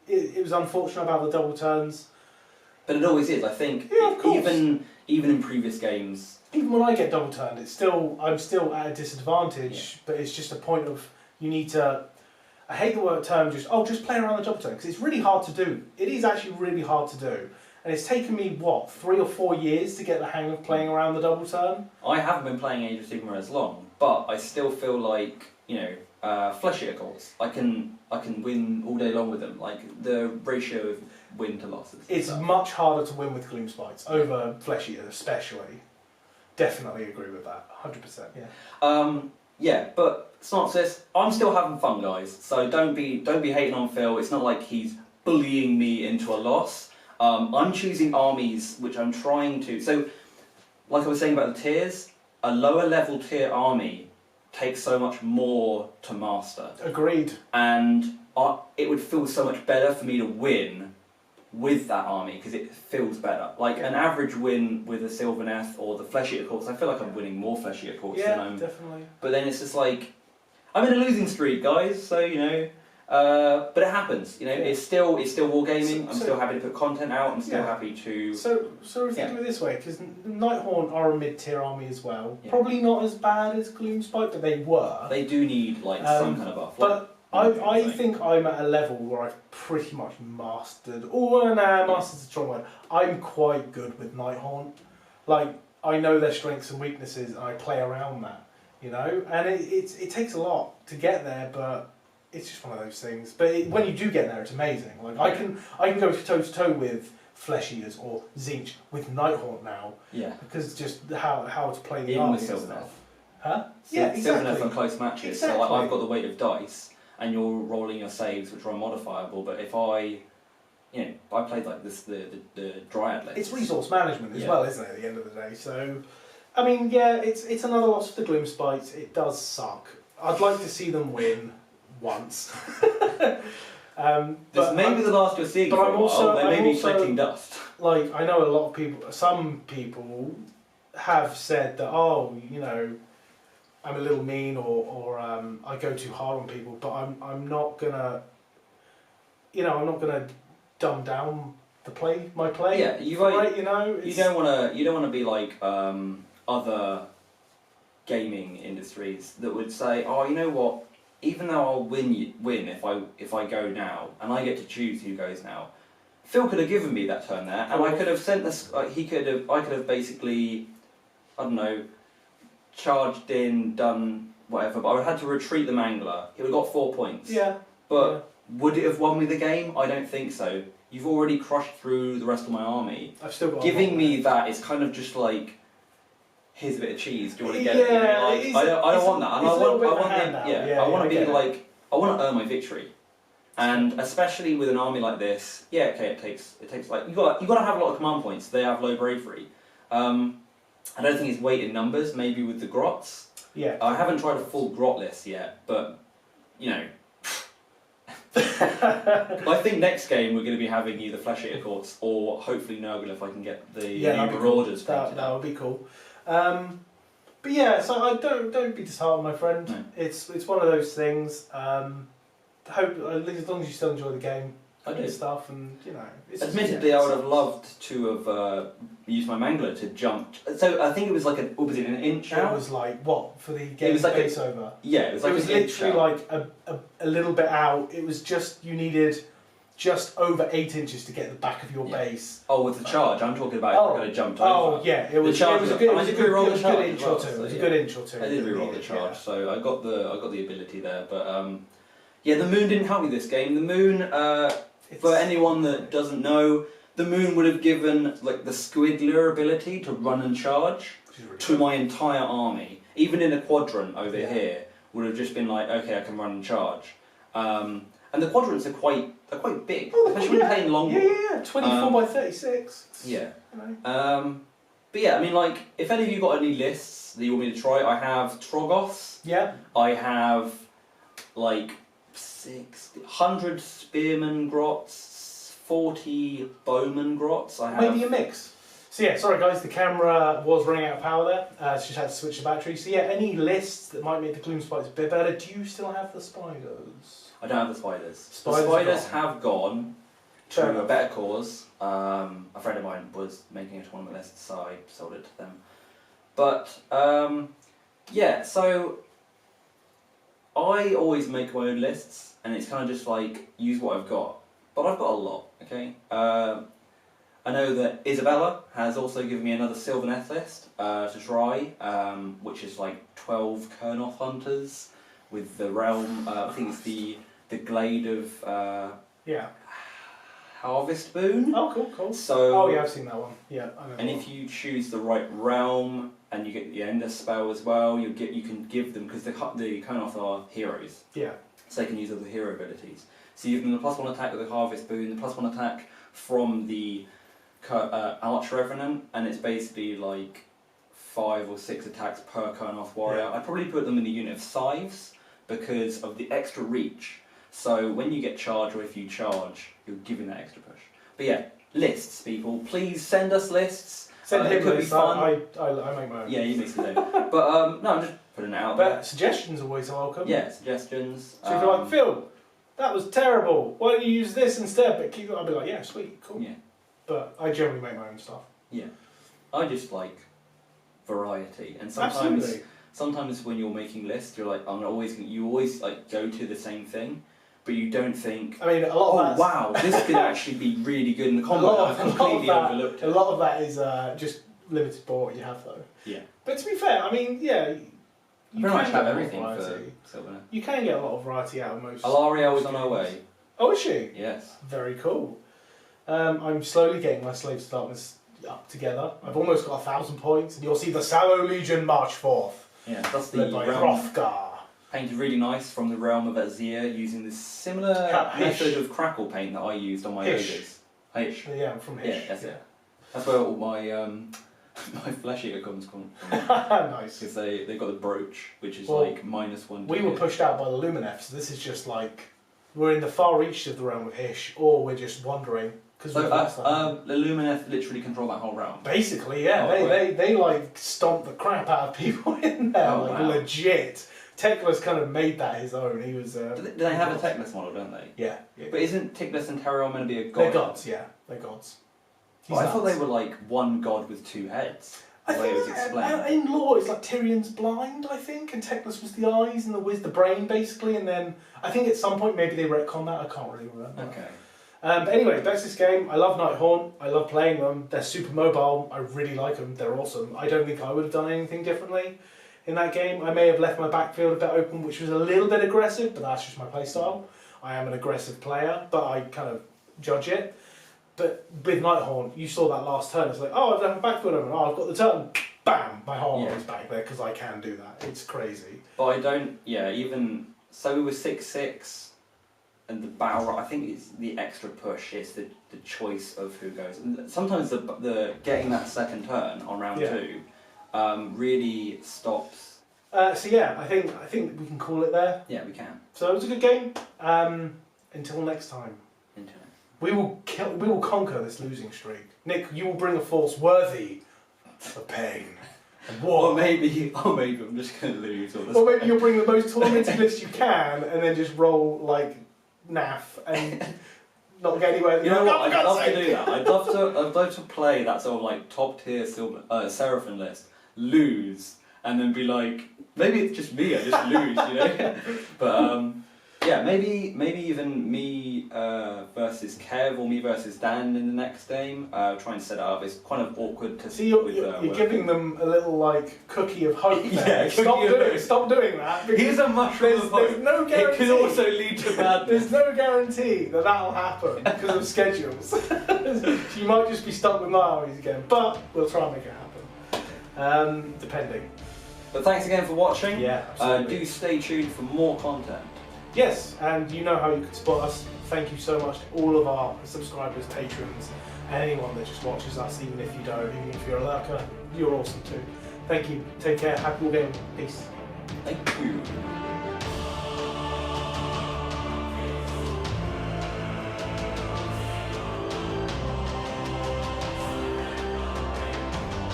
it was unfortunate about the double turns. But it always is. I think even in previous games. Even when I get double turned, I'm still at a disadvantage. But it's just a point of you need to. I hate the word term. Just play around the double turn, because it's really hard to do. It is actually really hard to do. And it's taken me, 3 or 4 years to get the hang of playing around the double turn? I haven't been playing Age of Sigmar as long, but I still feel like, fleshy goals. I can win all day long with them. Like, the ratio of win to losses. It's much harder to win with Gloomspites, over fleshy especially. Definitely agree with that, 100%. Yeah. But synopsis, I'm still having fun, guys. So don't be hating on Phil. It's not like he's bullying me into a loss. I'm choosing armies which I'm trying to... So, like I was saying about the tiers, a lower level tier army takes so much more to master. Agreed. And it would feel so much better for me to win with that army because it feels better. Like an average win with a Sylvaneth or the Flesh Eater Corpse, I feel like I'm winning more Flesh Eater Corpse than I'm... definitely. But then it's just like, I'm in a losing streak, guys, so, you know... but it happens, you know. It's still wargaming. I'm still happy to put content out. I'm still happy to. So think of it this way, because Nighthaunt are a mid-tier army as well. Yeah. Probably not as bad as Gloomspite, but they were. They do need like some kind of buff. But I think I'm at a level where I've pretty much mastered. Master's a strong word. I'm quite good with Nighthaunt. Like I know their strengths and weaknesses, and I play around that. You know, and it takes a lot to get there, but. It's just one of those things. But when you do get there, it's amazing. Like I can go toe to toe with Flesh Eaters or Zinch with Nighthaunt now. Yeah. Because just how to play the even army with and Sylvaneth. stuff. Huh? Yeah, exactly. Sylvaneth on close matches. Exactly. So like, I've got the weight of dice, and you're rolling your saves, which are unmodifiable. But if I played like this the Dryad list. It's resource management as well, isn't it? At the end of the day. So, I mean, yeah, it's another loss for the Gloomspites. It does suck. I'd like to see them win. Once. This may be the last you're seeing. But I'm also, they may be collecting dust. Like I know a lot of people. Some people have said that, oh, you know, I'm a little mean or I go too hard on people. But I'm not gonna. You know, I'm not gonna dumb down my play. Yeah, you don't want to be like other gaming industries that would say, oh, you know what. Even though I'll win if I go now, and I get to choose who goes now, Phil could have given me that turn there, and I could have sent this. I could have basically, I don't know, charged in, done whatever. But I would have had to retreat the Mangler. He would have got 4 points. Yeah. But would it have won me the game? I don't think so. You've already crushed through the rest of my army. I've still got. Giving me that is kind of just like. Here's a bit of cheese. Do you want to get it? You know, like, I don't want that. And I want to be like, I want to earn my victory. And especially with an army like this, it takes like you got to have a lot of command points. They have low bravery. I don't think it's weight in numbers. Maybe with the grots. Yeah. I haven't tried a full grot list yet, but you know. I think next game we're going to be having either Flesh Eater Courts or hopefully Nurgle if I can get the new Marauders. That would be cool. But yeah, so I don't be disheartened, my friend. No. It's one of those things. Hope as long as you still enjoy the game, I do stuff, and you know. Admittedly, I would have loved to have used my Mangler to jump. So I think it was like an inch out. It was like what for the game like base over. Yeah, it was like literally like a little bit out. It was just you needed. Just over 8 inches to get the back of your base. Oh, with the charge, I'm talking about if I could have jumped over. Oh, yeah, it was a good inch or two. I did reroll the charge, so I got the ability there. But the moon didn't help me this game. The moon, for anyone that doesn't know, the moon would have given like the Squigler ability to run and charge to my entire army. Even in a quadrant over here, would have just been like, okay, I can run and charge. And the quadrants are quite big, especially when you're playing long ball. Yeah, 24 by 36. Yeah. You know. But yeah, I mean, like, if any of you got any lists that you want me to try, I have Trogoths. Yeah. I have like 100 Spearman Grots, 40 Bowman Grots. I have maybe a mix. So yeah, sorry guys, the camera was running out of power there. So just had to switch the battery. So yeah, any lists that might make the Gloomspites a bit better. Do you still have the spiders? I don't have the spiders. The spiders have gone to a better cause. A friend of mine was making a tournament list, so I sold it to them. But so I always make my own lists, and it's kind of just like use what I've got. But I've got a lot, okay? I know that Isabella has also given me another Sylvaneth list to try, which is like 12 Kernoth Hunters with the realm. I think it's the Glade of Harvest Boon. Oh, cool. So, I've seen that one. Yeah, I know. And if you choose the right realm and you get the Ender spell as well, you can give them, because the Kernoth are heroes. Yeah. So they can use other hero abilities. So you give them the +1 attack with the Harvest Boon, the +1 attack from the Arch Revenant, and it's basically like 5 or 6 attacks per Kurnoth warrior. Yeah. I'd probably put them in the unit of scythes because of the extra reach. So when you get charged, or if you charge, you're giving that extra push. But yeah, lists, people. Please send us lists. Send him it could lists. be fun. I make my own. Yeah, you make some. But no, I'm just putting it out there. But suggestions are always welcome. Yeah, suggestions. So if you're like, Phil, that was terrible. Why don't you use this instead? But keep it. I'll be like, yeah, sweet, cool. Yeah. But I generally make my own stuff. Yeah. I just like variety, and Absolutely. sometimes when you're making lists, you're like, you always like go to the same thing, but you don't think, I mean, a lot of wow, this could actually be really good in the combat. I've completely overlooked it. A lot of that is just limited by what you have, though. Yeah. But to be fair, I mean, yeah, you pretty much can have get everything a lot of for variety. Silver. You can get a lot of variety out of most. Alaria was on her way. Oh, is she? Yes. Very cool. I'm slowly getting my slave departments up together. I've almost got 1,000 points, and you'll see the Sallow Legion march forth. Yeah, that's the led by realm. Hrothgar. Painted really nice from the realm of Azir, using this similar method of crackle paint that I used on my ogres. Hish. Yeah, I'm from Hish. Yeah, that's it. That's where all my my flesh eater comes from. Nice. Because they've got the brooch, which is Well, like -1. We were pushed out by the Luminef, so this is just like we're in the far reach of the realm of Hish, or we're just wandering. So the Lumineth literally control that whole realm. Basically, yeah, they like stomp the crap out of people in there, wow. legit. Teklas kind of made that his own. He was. Do they have a Teklas model, don't they? Yeah. But isn't Teklas and Terror meant to be a god? They're gods, yeah. They're gods. Well, I thought they were like one god with 2 heads. The way it was explained. In lore, it's like Tyrion's blind, I think, and Teklas was the eyes and the brain, basically. And then I think at some point maybe they retcon that. I can't really remember. Okay. But anyway, that's this game. I love Nighthaunt. I love playing them. They're super mobile. I really like them. They're awesome. I don't think I would have done anything differently in that game. I may have left my backfield a bit open, which was a little bit aggressive, but that's just my playstyle. I am an aggressive player, but I kind of judge it. But with Nighthaunt, you saw that last turn. It's like, oh, I've left my backfield open. Oh, I've got the turn. Bam! My whole army's back there because I can do that. It's crazy. But I don't. Yeah, even so, we were 6-6. And the battle, I think it's the extra push. It's the choice of who goes. And sometimes the getting that second turn on round 2 really stops. So yeah, I think we can call it there. Yeah, we can. So it was a good game. Until next time, we will conquer this losing streak. Nick, you will bring a force worthy of pain and war. Or maybe I'm just going to lose. Or maybe you'll bring the most tormenting list you can, and then just roll like naff and not get anywhere. You know what? I'd love to do that. I'd love to play that sort of like top tier Seraphim list, lose, and then be like, maybe it's just me. I just lose, you know. But yeah, maybe even me versus Kev or me versus Dan in the next game. Try and set it up. It's kind of awkward to see. You're giving them a little like cookie of hope. There. Yeah, stop doing that. Here's a mushroom of hope. There's no guarantee. It could also lead to badness. There's no guarantee that'll happen because of schedules. You might just be stuck with my armies again, but we'll try and make it happen. Depending. But thanks again for watching. Yeah, absolutely. Do stay tuned for more content. Yes, and you know how you can support us. Thank you so much to all of our subscribers, patrons, and anyone that just watches us, even if you don't, even if you're a lurker, you're awesome too. Thank you. Take care. Happy war gaming. Peace. Thank you.